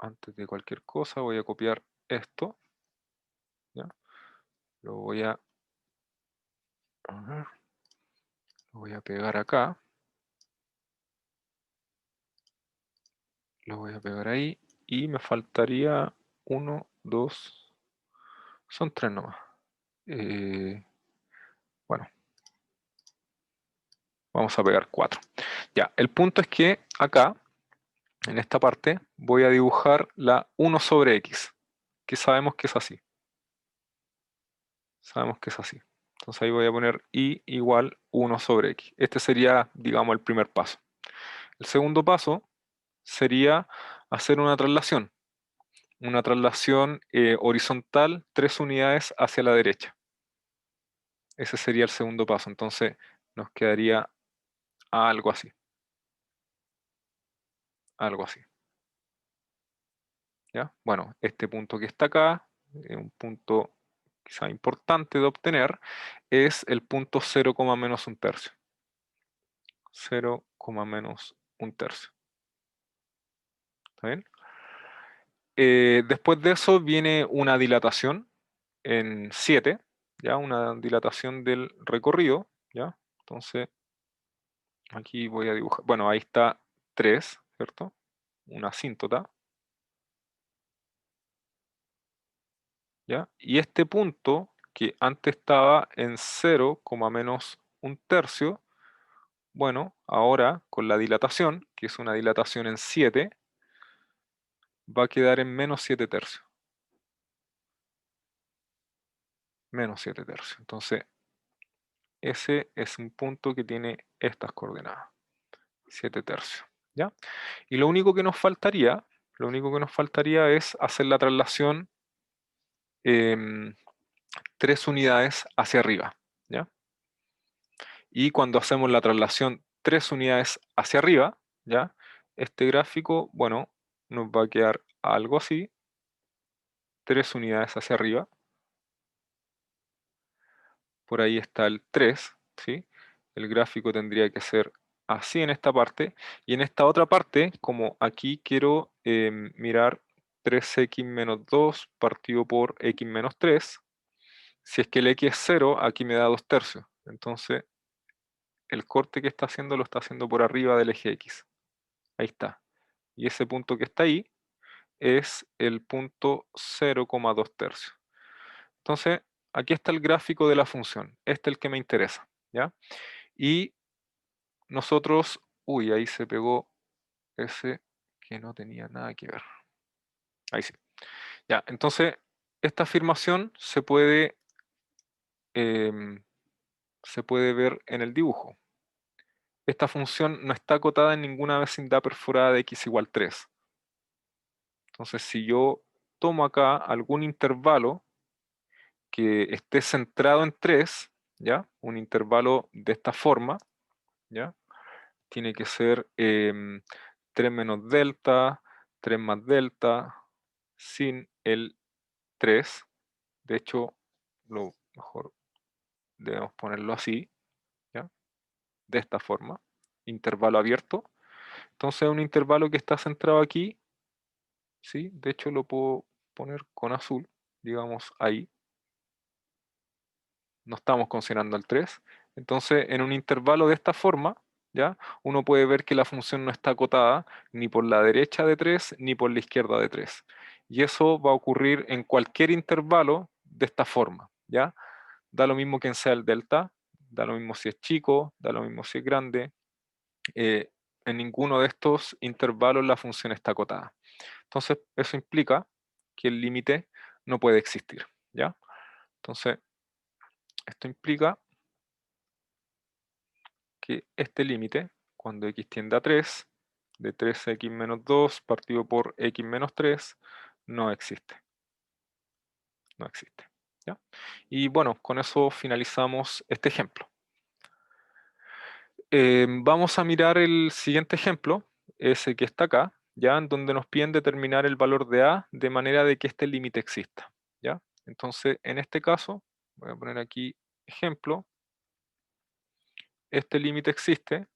antes de cualquier cosa, voy a copiar esto. ¿Ya? Lo voy a ver, lo voy a pegar acá. Lo voy a pegar ahí. Y me faltaría 1, 2. Son 3 nomás. Bueno, vamos a pegar 4. Ya, el punto es que acá, en esta parte, voy a dibujar la 1 sobre x, que sabemos que es así. Sabemos que es así. Entonces ahí voy a poner y igual 1 sobre x. Este sería, digamos, el primer paso. El segundo paso sería hacer una traslación. Una traslación horizontal 3 unidades hacia la derecha. Ese sería el segundo paso. Entonces nos quedaría algo así. Algo así. ¿Ya? Bueno, este punto que está acá, un punto quizá importante de obtener, es el punto 0, menos un tercio. 0, menos un tercio. ¿Está bien? Después de eso viene una dilatación en 7, ¿ya? Una dilatación del recorrido, ¿ya? Entonces, aquí voy a dibujar, bueno, ahí está 3, ¿cierto? Una asíntota, ¿ya? Y este punto, que antes estaba en 0, menos un tercio, bueno, ahora con la dilatación, que es una dilatación en 7, va a quedar en menos 7 tercios. Menos 7 tercios. Entonces, ese es un punto que tiene estas coordenadas. 7 tercios. ¿Ya? Y lo único que nos faltaría es hacer la traslación 3 unidades hacia arriba. ¿Ya? Y cuando hacemos la traslación 3 unidades hacia arriba, ¿ya? Este gráfico, bueno, nos va a quedar algo así, 3 unidades hacia arriba. Por ahí está el 3, ¿sí? El gráfico tendría que ser así en esta parte, y en esta otra parte, como aquí quiero mirar 3x menos 2 partido por x menos 3, si es que el x es 0, aquí me da 2 tercios. Entonces, el corte que está haciendo lo está haciendo por arriba del eje x. Ahí está. Y ese punto que está ahí es el punto 0,2 tercios. Entonces, aquí está el gráfico de la función. Este es el que me interesa, ¿ya? Y nosotros, uy, ahí se pegó ese que no tenía nada que ver. Ahí sí. Ya, entonces, esta afirmación em, se puede ver en el dibujo. Esta función no está acotada en ninguna vecindad perforada de x igual 3. Entonces, si yo tomo acá algún intervalo que esté centrado en 3, ¿ya? Un intervalo de esta forma, ¿ya? Tiene que ser 3 menos delta, 3 más delta, sin el 3. De hecho, lo mejor debemos ponerlo así, ¿ya? De esta forma, intervalo abierto. Entonces es un intervalo que está centrado aquí, ¿sí? De hecho lo puedo poner con azul, digamos ahí. No estamos considerando el 3. Entonces, en un intervalo de esta forma, ¿ya? Uno puede ver que la función no está acotada ni por la derecha de 3 ni por la izquierda de 3. Y eso va a ocurrir en cualquier intervalo de esta forma, ¿ya? Da lo mismo quien sea el delta, da lo mismo si es chico, da lo mismo si es grande. En ninguno de estos intervalos la función está acotada. Entonces, eso implica que el límite no puede existir, ¿ya? Entonces, esto implica que este límite, cuando x tiende a 3, de 3x menos 2 partido por x menos 3, no existe. No existe. ¿Ya? Y bueno, con eso finalizamos este ejemplo. Vamos a mirar el siguiente ejemplo, ese que está acá, ¿ya? En donde nos piden determinar el valor de a de manera de que este límite exista. ¿Ya? Entonces, en este caso, voy a poner aquí ejemplo, este límite existe,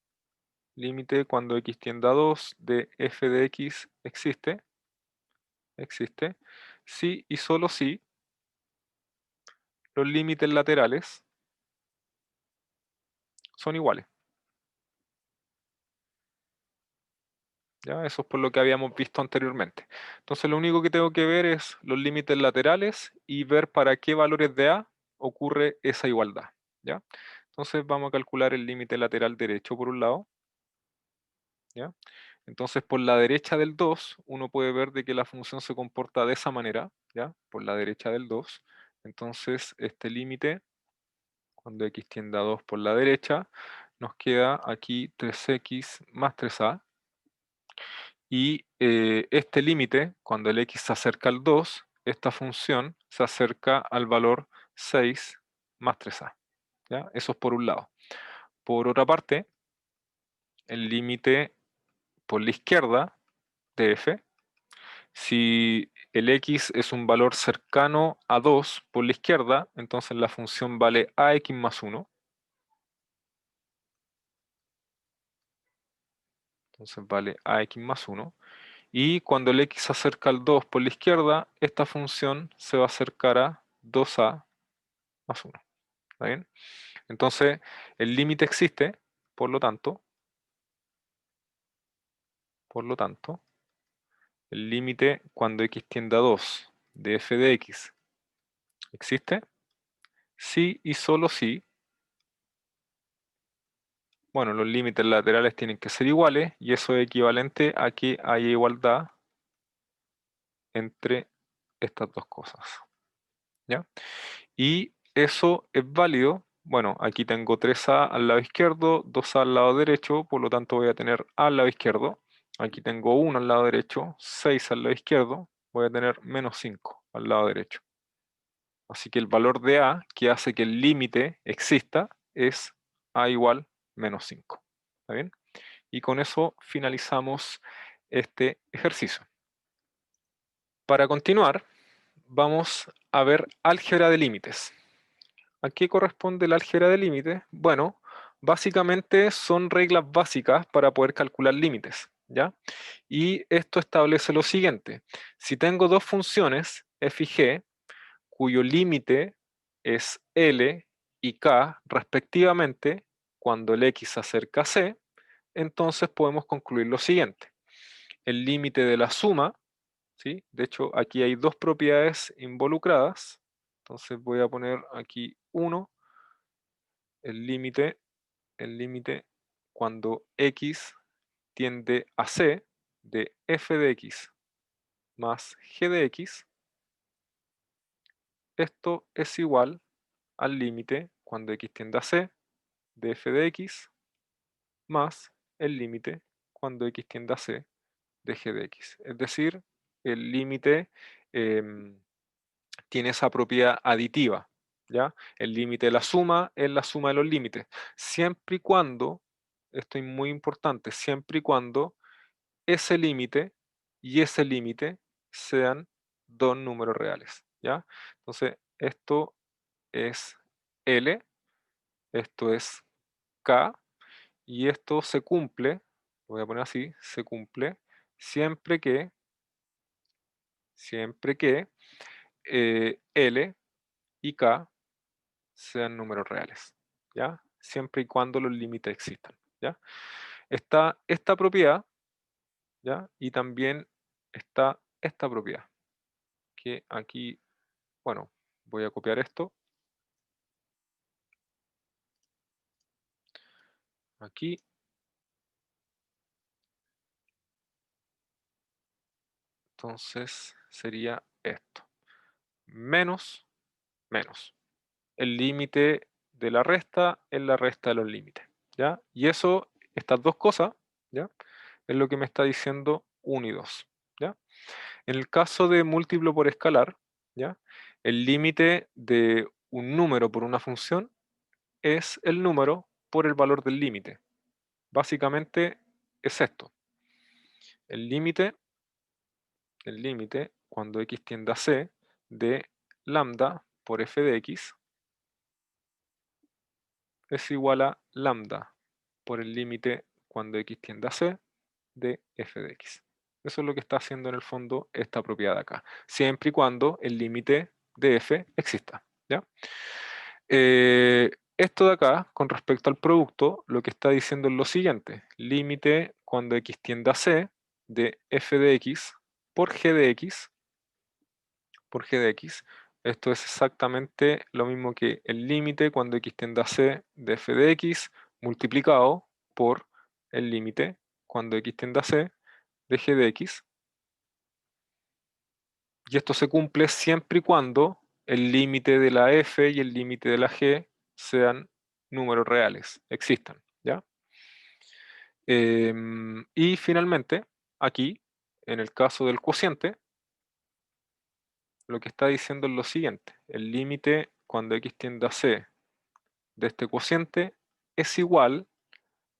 límite cuando x tiende a 2 de f de x existe, si y solo si los límites laterales son iguales. ¿Ya? Eso es por lo que habíamos visto anteriormente. Entonces lo único que tengo que ver es los límites laterales y ver para qué valores de a ocurre esa igualdad. ¿Ya? Entonces vamos a calcular el límite lateral derecho por un lado. ¿Ya? Entonces por la derecha del 2 uno puede ver de que la función se comporta de esa manera, ¿ya? Por la derecha del 2. Entonces este límite, cuando x tiende a 2 por la derecha, nos queda aquí 3x más 3a. Y este límite, cuando el x se acerca al 2, esta función se acerca al valor 6 más 3a. ¿Ya? Eso es por un lado. Por otra parte, el límite por la izquierda de f, si el x es un valor cercano a 2 por la izquierda, entonces la función vale ax más 1. Entonces vale ax más 1. Y cuando el x se acerca al 2 por la izquierda, esta función se va a acercar a 2a más 1. ¿Está bien? Entonces, el límite existe, por lo tanto, el límite cuando x tiende a 2 de f de x existe, si y solo si, bueno, los límites laterales tienen que ser iguales y eso es equivalente a que haya igualdad entre estas dos cosas. ¿Ya? Y eso es válido. Bueno, aquí tengo 3a al lado izquierdo, 2a al lado derecho, por lo tanto voy a tener a al lado izquierdo. Aquí tengo 1 al lado derecho, 6 al lado izquierdo, voy a tener menos 5 al lado derecho. Así que el valor de a que hace que el límite exista es a igual menos 5. ¿Está bien? Y con eso finalizamos este ejercicio. Para continuar, vamos a ver álgebra de límites. ¿A qué corresponde el álgebra de límites? Bueno, básicamente son reglas básicas para poder calcular límites, ¿ya? Y esto establece lo siguiente. Si tengo dos funciones, f y g, cuyo límite es L y K respectivamente, cuando el X se acerca a C, entonces podemos concluir lo siguiente. El límite de la suma, ¿sí? De hecho, aquí hay dos propiedades involucradas. Entonces voy a poner aquí 1, el límite cuando X tiende a C de f de X más g de X, esto es igual al límite cuando X tiende a C de f de X más el límite cuando X tiende a C de g de X. Es decir, el límite em, tiene esa propiedad aditiva, ¿ya? El límite de la suma es la suma de los límites, siempre y cuando, esto es muy importante, siempre y cuando ese límite y ese límite sean dos números reales, ¿ya? Entonces, esto es L, esto es K, y esto se cumple, lo voy a poner así, se cumple siempre que L y K sean números reales, ¿ya? Siempre y cuando los límites existan, ¿ya? Está esta propiedad, ¿ya? Y también está esta propiedad, que aquí, bueno, voy a copiar esto, aquí, entonces sería esto, menos, menos. El límite de la resta es la resta de los límites, ¿ya? Y eso, estas dos cosas, ¿ya? Es lo que me está diciendo 1 y 2, ¿ya? En el caso de múltiplo por escalar, ¿ya? El límite de un número por una función es el número por el valor del límite. Básicamente es esto. El límite, cuando x tiende a c, de lambda por f de x es igual a lambda por el límite cuando x tiende a c de f de x. Eso es lo que está haciendo en el fondo esta propiedad de acá, siempre y cuando el límite de f exista, ¿ya? Esto de acá, con respecto al producto, lo que está diciendo es lo siguiente: límite cuando x tiende a c de f de x por g de x por g de x. Esto es exactamente lo mismo que el límite cuando x tiende a c de f de x multiplicado por el límite cuando x tiende a c de g de x. Y esto se cumple siempre y cuando el límite de la f y el límite de la g sean números reales, existan, ¿ya? Y finalmente, aquí, en el caso del cociente, lo que está diciendo es lo siguiente: el límite cuando x tiende a c de este cociente es igual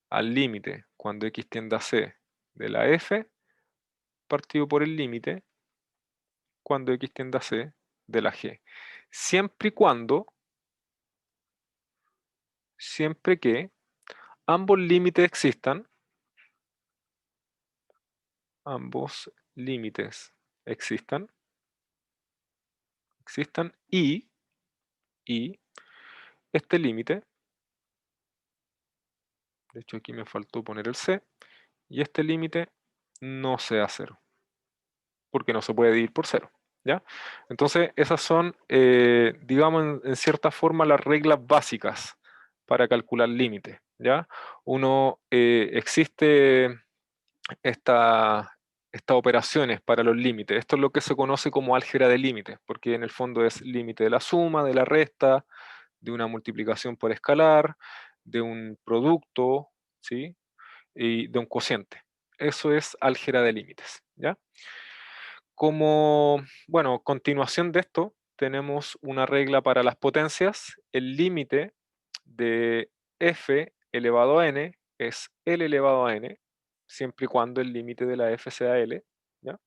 al límite cuando x tiende a c de la f partido por el límite cuando x tiende a c de la g. Siempre que ambos límites existan, y este límite, de hecho aquí me faltó poner el c, y este límite no sea cero, porque no se puede dividir por cero, ¿ya? Entonces esas son, digamos, en cierta forma las reglas básicas para calcular límites, ¿ya? Existe estas operaciones para los límites. Esto es lo que se conoce como álgebra de límites, porque en el fondo es límite de la suma, de la resta, de una multiplicación por escalar, de un producto, ¿sí? Y de un cociente. Eso es álgebra de límites, ¿ya? Como, bueno, continuación de esto, tenemos una regla para las potencias. El límite de f elevado a n es L elevado a n, siempre y cuando el límite de la f sea L, ¿ya?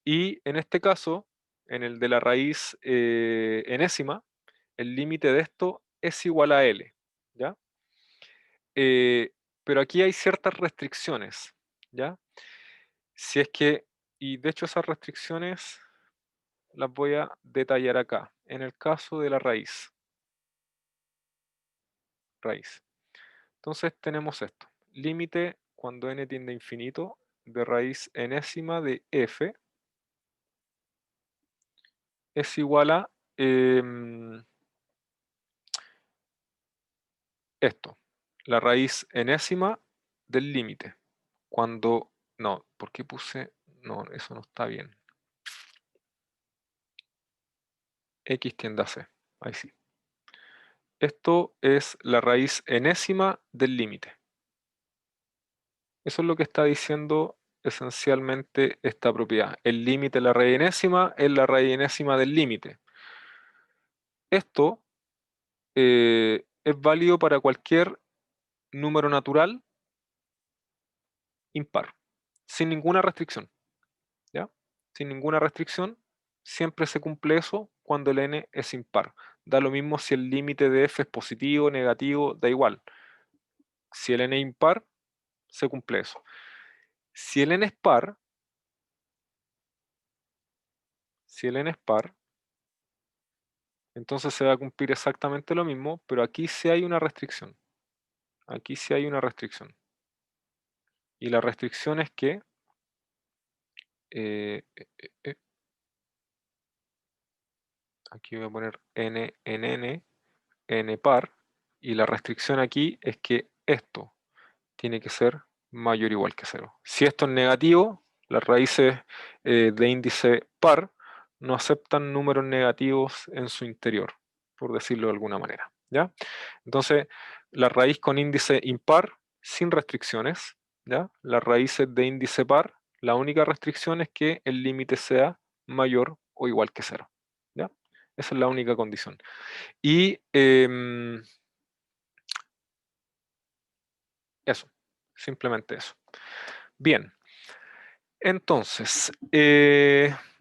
Y en este caso, en el de la raíz enésima, el límite de esto es igual a L, ¿ya? Eh, pero aquí hay ciertas restricciones, ¿ya? Si es que, y de hecho esas restricciones las voy a detallar acá, en el caso de la raíz. Entonces tenemos esto: límite cuando n tiende a infinito de raíz enésima de f es igual a esto, la raíz enésima del límite. Cuando, no, ¿por qué puse? No, eso no está bien. X tiende a c, ahí sí. Esto es la raíz enésima del límite. Eso es lo que está diciendo esencialmente esta propiedad. El límite de la raíz enésima es la raíz enésima del límite. Esto es válido para cualquier número natural impar, sin ninguna restricción, ¿ya? Sin ninguna restricción, siempre se cumple eso cuando el n es impar. Da lo mismo si el límite de f es positivo, negativo, da igual. Si el n es impar, se cumple eso. Si el n es par, si el n es par, entonces se va a cumplir exactamente lo mismo, pero aquí sí hay una restricción. Aquí sí hay una restricción. Y la restricción es que eh, eh, eh, aquí voy a poner n en n par, y la restricción aquí es que esto tiene que ser mayor o igual que 0. Si esto es negativo, las raíces de índice par no aceptan números negativos en su interior, por decirlo de alguna manera, ¿ya? Entonces, la raíz con índice impar, sin restricciones, ¿ya? Las raíces de índice par, la única restricción es que el límite sea mayor o igual que 0, ¿ya? Esa es la única condición. Y eso, simplemente eso. Bien, entonces,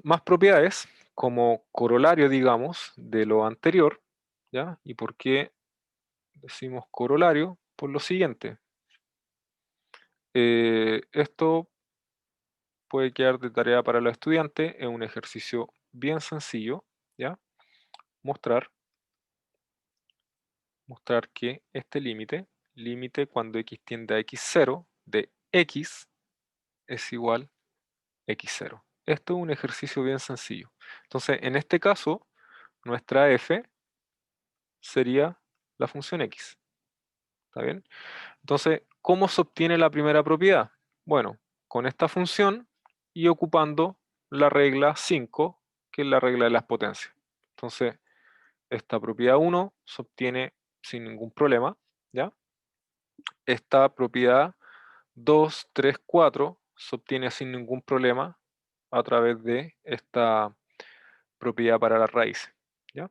más propiedades como corolario, digamos, de lo anterior, ¿ya? ¿Y por qué decimos corolario? Por lo siguiente, esto puede quedar de tarea para los estudiantes, es un ejercicio bien sencillo, ¿ya? Mostrar, mostrar que este límite cuando x tiende a x0 de x es igual a x0. Esto es un ejercicio bien sencillo. Entonces, en este caso, nuestra f sería la función x. ¿Está bien? Entonces, ¿cómo se obtiene la primera propiedad? Bueno, con esta función y ocupando la regla 5, que es la regla de las potencias. Entonces, esta propiedad 1 se obtiene sin ningún problema, ¿ya? Esta propiedad 2, 3, 4 se obtiene sin ningún problema a través de esta propiedad para las raíces, ¿ya?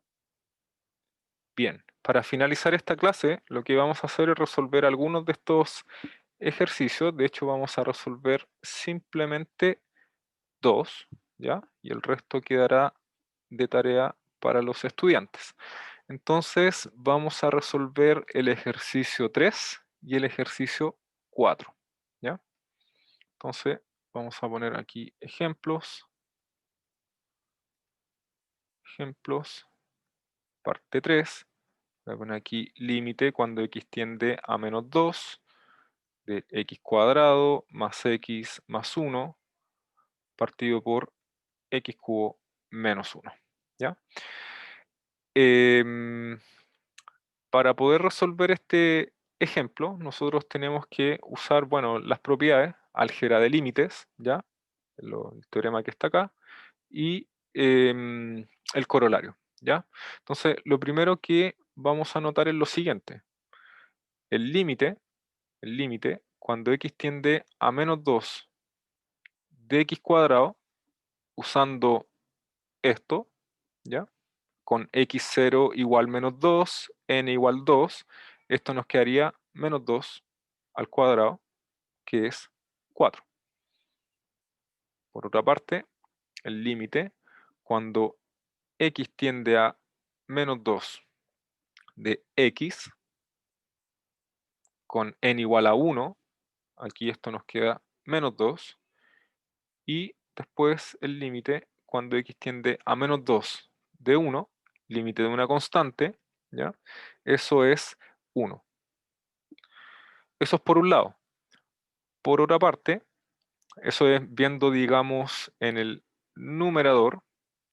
Bien, para finalizar esta clase, lo que vamos a hacer es resolver algunos de estos ejercicios. De hecho, vamos a resolver simplemente dos, ¿ya? Y el resto quedará de tarea para los estudiantes. Entonces, vamos a resolver el ejercicio 3 y el ejercicio 4, ¿ya? Entonces, vamos a poner aquí ejemplos, parte 3. Voy a poner aquí límite cuando x tiende a menos 2 de x cuadrado más x más 1 partido por x cubo menos 1, ¿ya? Em, para poder resolver este ejemplo, nosotros tenemos que usar, bueno, las propiedades, álgebra de límites, ¿ya? El teorema que está acá, y el corolario, ¿ya? Entonces, lo primero que vamos a notar es lo siguiente. El límite, cuando x tiende a menos 2 de x cuadrado, usando esto, ¿ya? Con x0 igual menos 2, n igual 2, esto nos quedaría menos 2 al cuadrado, que es 4. Por otra parte, el límite, cuando x tiende a menos 2 de x, con n igual a 1, aquí esto nos queda menos 2, y después el límite, cuando x tiende a menos 2 de 1, límite de una constante, ¿ya? Eso es 1. Eso es por un lado. Por otra parte, eso es viendo, digamos, en el numerador,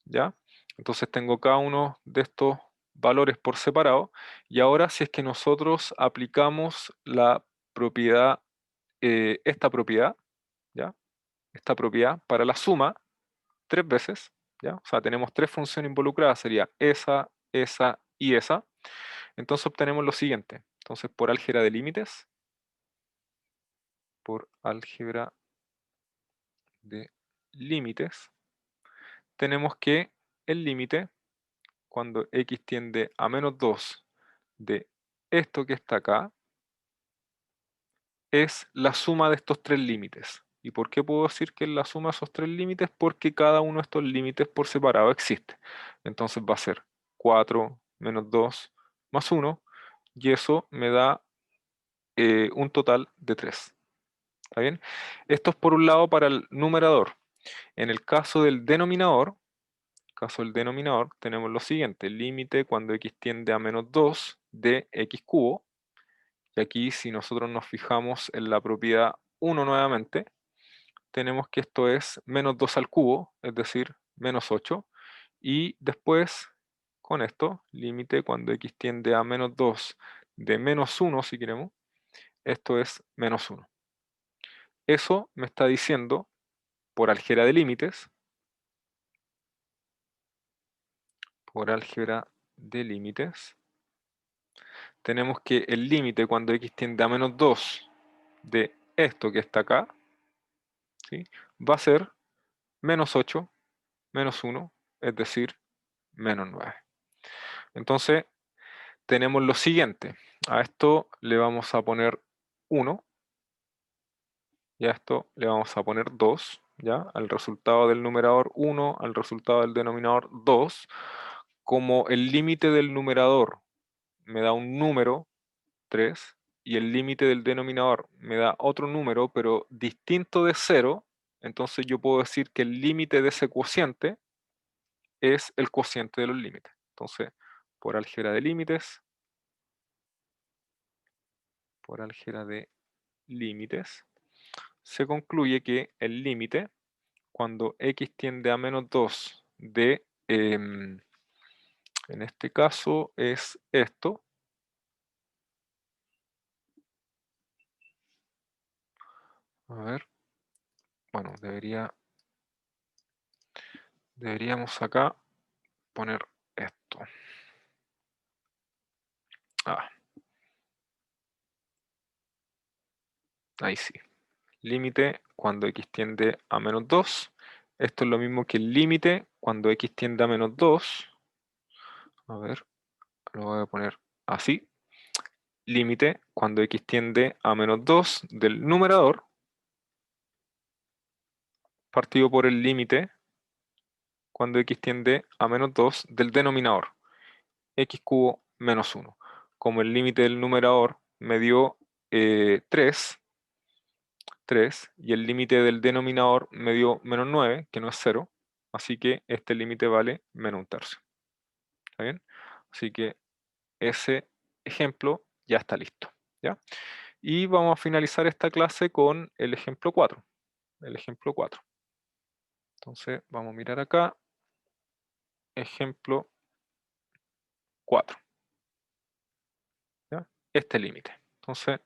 ¿ya? Entonces tengo cada uno de estos valores por separado, y ahora si es que nosotros aplicamos la propiedad, esta propiedad, ¿ya? Esta propiedad para la suma, 3 veces, ¿ya? O sea, tenemos 3 funciones involucradas, sería esa y esa. Entonces obtenemos lo siguiente. Entonces, por álgebra de límites, por álgebra de límites, tenemos que el límite, cuando x tiende a menos 2 de esto que está acá, es la suma de estos tres límites. ¿Y por qué puedo decir que es la suma de esos tres límites? Porque cada uno de estos límites por separado existe. Entonces va a ser 4 menos 2 más 1, y eso me da un total de 3. ¿Está bien? Esto es por un lado para el numerador. En el caso del denominador tenemos lo siguiente: límite cuando x tiende a menos 2 de x cubo. Y aquí, si nosotros nos fijamos en la propiedad 1 nuevamente, tenemos que esto es menos 2 al cubo, es decir, menos 8. Y después, con esto, límite cuando x tiende a menos 2 de menos 1, si queremos, esto es menos 1. Eso me está diciendo, por álgebra de límites, tenemos que el límite cuando x tiende a menos 2 de esto que está acá, ¿sí?, va a ser menos 8 menos 1, es decir, menos 9. Entonces, tenemos lo siguiente. A esto le vamos a poner 1, y a esto le vamos a poner 2, ¿ya? Al resultado del numerador 1, al resultado del denominador 2. Como el límite del numerador me da un número, 3, y el límite del denominador me da otro número, pero distinto de 0, entonces yo puedo decir que el límite de ese cociente es el cociente de los límites. Entonces, por álgebra de límites, se concluye que el límite, cuando x tiende a menos 2 de, en este caso es esto, a ver, bueno, deberíamos acá poner esto. Ahí sí. Límite cuando x tiende a menos 2. Esto es lo mismo que el límite cuando x tiende a menos 2. A ver, lo voy a poner así. Límite cuando x tiende a menos 2 del numerador, partido por el límite cuando x tiende a menos 2 del denominador, x cubo menos 1. Como el límite del numerador me dio 3, y el límite del denominador me dio menos 9, que no es 0, así que este límite vale menos un tercio. ¿Está bien? Así que ese ejemplo ya está listo, ¿ya? Y vamos a finalizar esta clase con el ejemplo 4. Entonces vamos a mirar acá, ejemplo 4, ¿ya? Este límite. Entonces,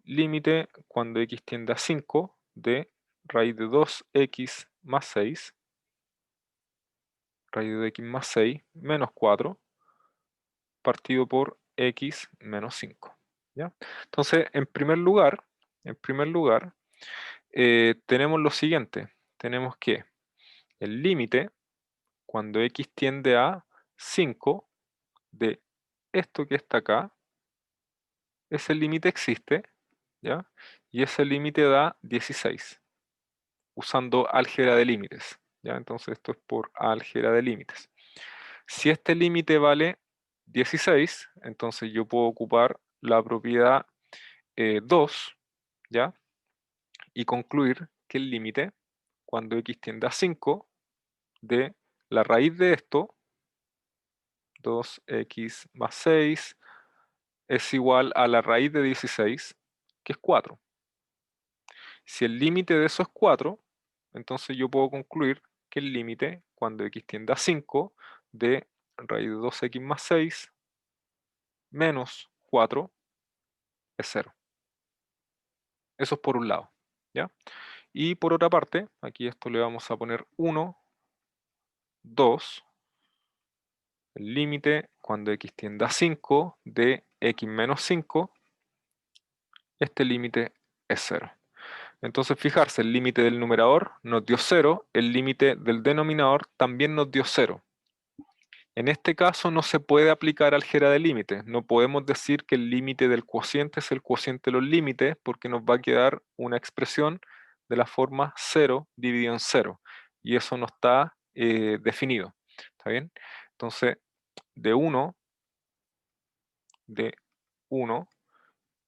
límite cuando x tiende a 5 de raíz de 2x más 6, raíz de x más 6 menos 4, partido por x menos 5, ¿ya? Entonces, en primer lugar, tenemos lo siguiente. Tenemos que el límite, cuando x tiende a 5 de esto que está acá, ese límite existe, ¿ya? Y ese límite da 16, usando álgebra de límites, ¿ya? Entonces esto es por álgebra de límites. Si este límite vale 16, entonces yo puedo ocupar la propiedad 2, ¿ya? Y concluir que el límite, cuando x tiende a 5, de la raíz de esto, 2x más 6, es igual a la raíz de 16, que es 4. Si el límite de eso es 4, entonces yo puedo concluir que el límite, cuando x tiende a 5, de raíz de 2x más 6 menos 4 es 0. Eso es por un lado, ¿ya? Y por otra parte, aquí esto le vamos a poner 1, 2. El límite, cuando x tiende a 5, de x menos 5, este límite es 0. Entonces, fijarse, el límite del numerador nos dio 0, el límite del denominador también nos dio 0. En este caso no se puede aplicar álgebra de límites. No podemos decir que el límite del cociente es el cociente de los límites porque nos va a quedar una expresión de la forma 0 dividido en 0. Y eso no está definido. ¿Está bien? Entonces, de 1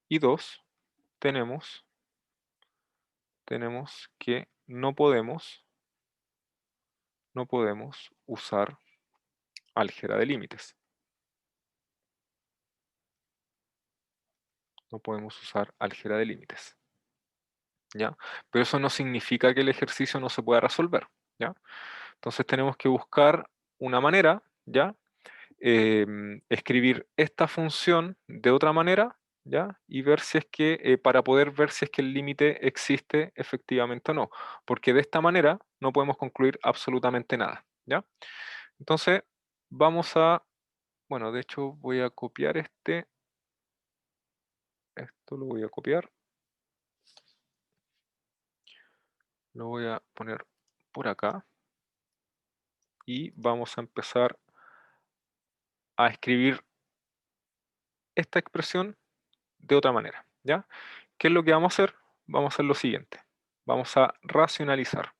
y 2 tenemos que no podemos usar álgebra de límites. No podemos usar álgebra de límites. ¿Ya? Pero eso no significa que el ejercicio no se pueda resolver, ¿ya? Entonces tenemos que buscar una manera, ¿ya? Escribir esta función de otra manera, ¿ya? Y ver si es que, para poder ver si es que el límite existe efectivamente o no, porque de esta manera no podemos concluir absolutamente nada, ¿ya? Entonces vamos a, bueno, de hecho voy a copiar esto lo voy a copiar, lo voy a poner por acá y vamos a empezar a escribir esta expresión de otra manera, ¿ya? ¿Qué es lo que vamos a hacer? Vamos a hacer lo siguiente. Vamos a racionalizar.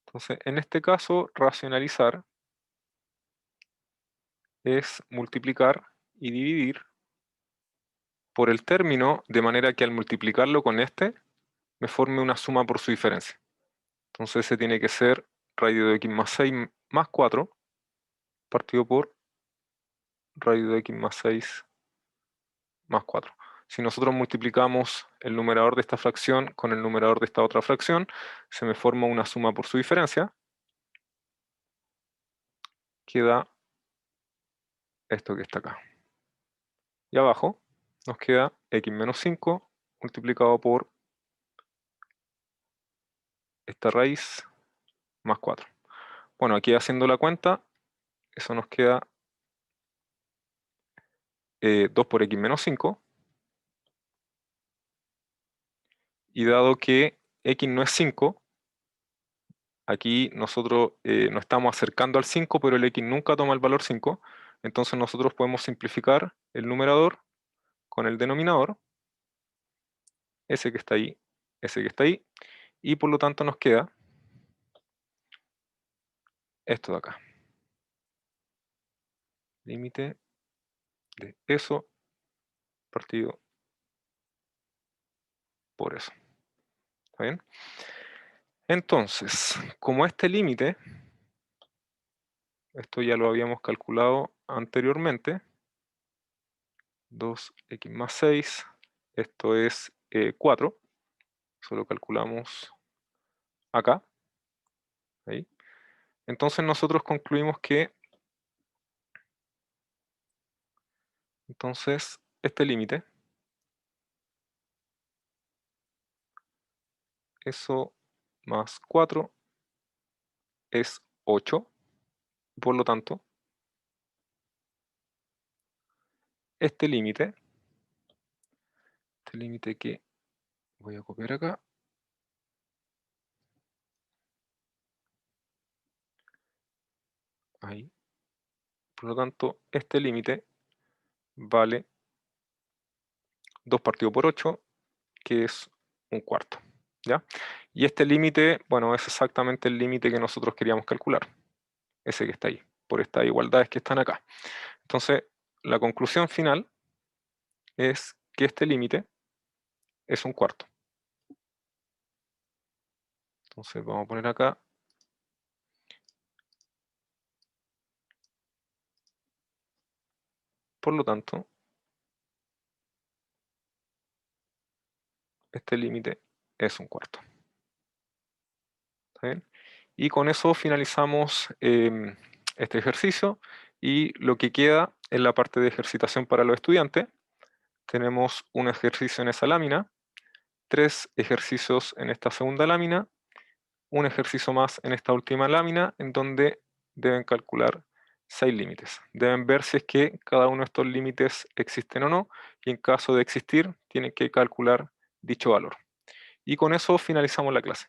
Entonces, en este caso, racionalizar es multiplicar y dividir por el término, de manera que al multiplicarlo con este, me forme una suma por su diferencia. Entonces, ese tiene que ser radio de x más 6 más 4 partido por radio de x más 6 más 4. Si nosotros multiplicamos el numerador de esta fracción con el numerador de esta otra fracción, se me forma una suma por su diferencia, que da esto que está acá. Y abajo nos queda x menos 5 multiplicado por esta raíz más 4. Bueno, aquí haciendo la cuenta, eso nos queda 2 por x menos 5. Y dado que x no es 5, aquí nosotros nos estamos acercando al 5, pero el x nunca toma el valor 5. Entonces nosotros podemos simplificar el numerador con el denominador, ese que está ahí, ese que está ahí, y por lo tanto nos queda esto de acá. Límite de eso partido por eso. ¿Está bien? Entonces, como este límite, esto ya lo habíamos calculado anteriormente, 2x más 6, esto es 4, eso lo calculamos acá, ahí. Entonces nosotros concluimos que, entonces, este límite, eso más 4 es 8, por lo tanto, este límite que voy a copiar acá, ahí, por lo tanto, este límite vale 2 partido por 8, que es un cuarto, ¿ya? Y este límite, bueno, es exactamente el límite que nosotros queríamos calcular, ese que está ahí, por estas igualdades que están acá. Entonces, la conclusión final es que este límite es un cuarto. Entonces vamos a poner acá por lo tanto, este límite es un cuarto. ¿Está bien? Y con eso finalizamos este ejercicio, y lo que queda en la parte de ejercitación para los estudiantes, tenemos un ejercicio en esa lámina, 3 ejercicios en esta segunda lámina, un ejercicio más en esta última lámina, en donde deben calcular 6 límites. Deben ver si es que cada uno de estos límites existen o no, y en caso de existir, tienen que calcular dicho valor. y con eso finalizamos la clase.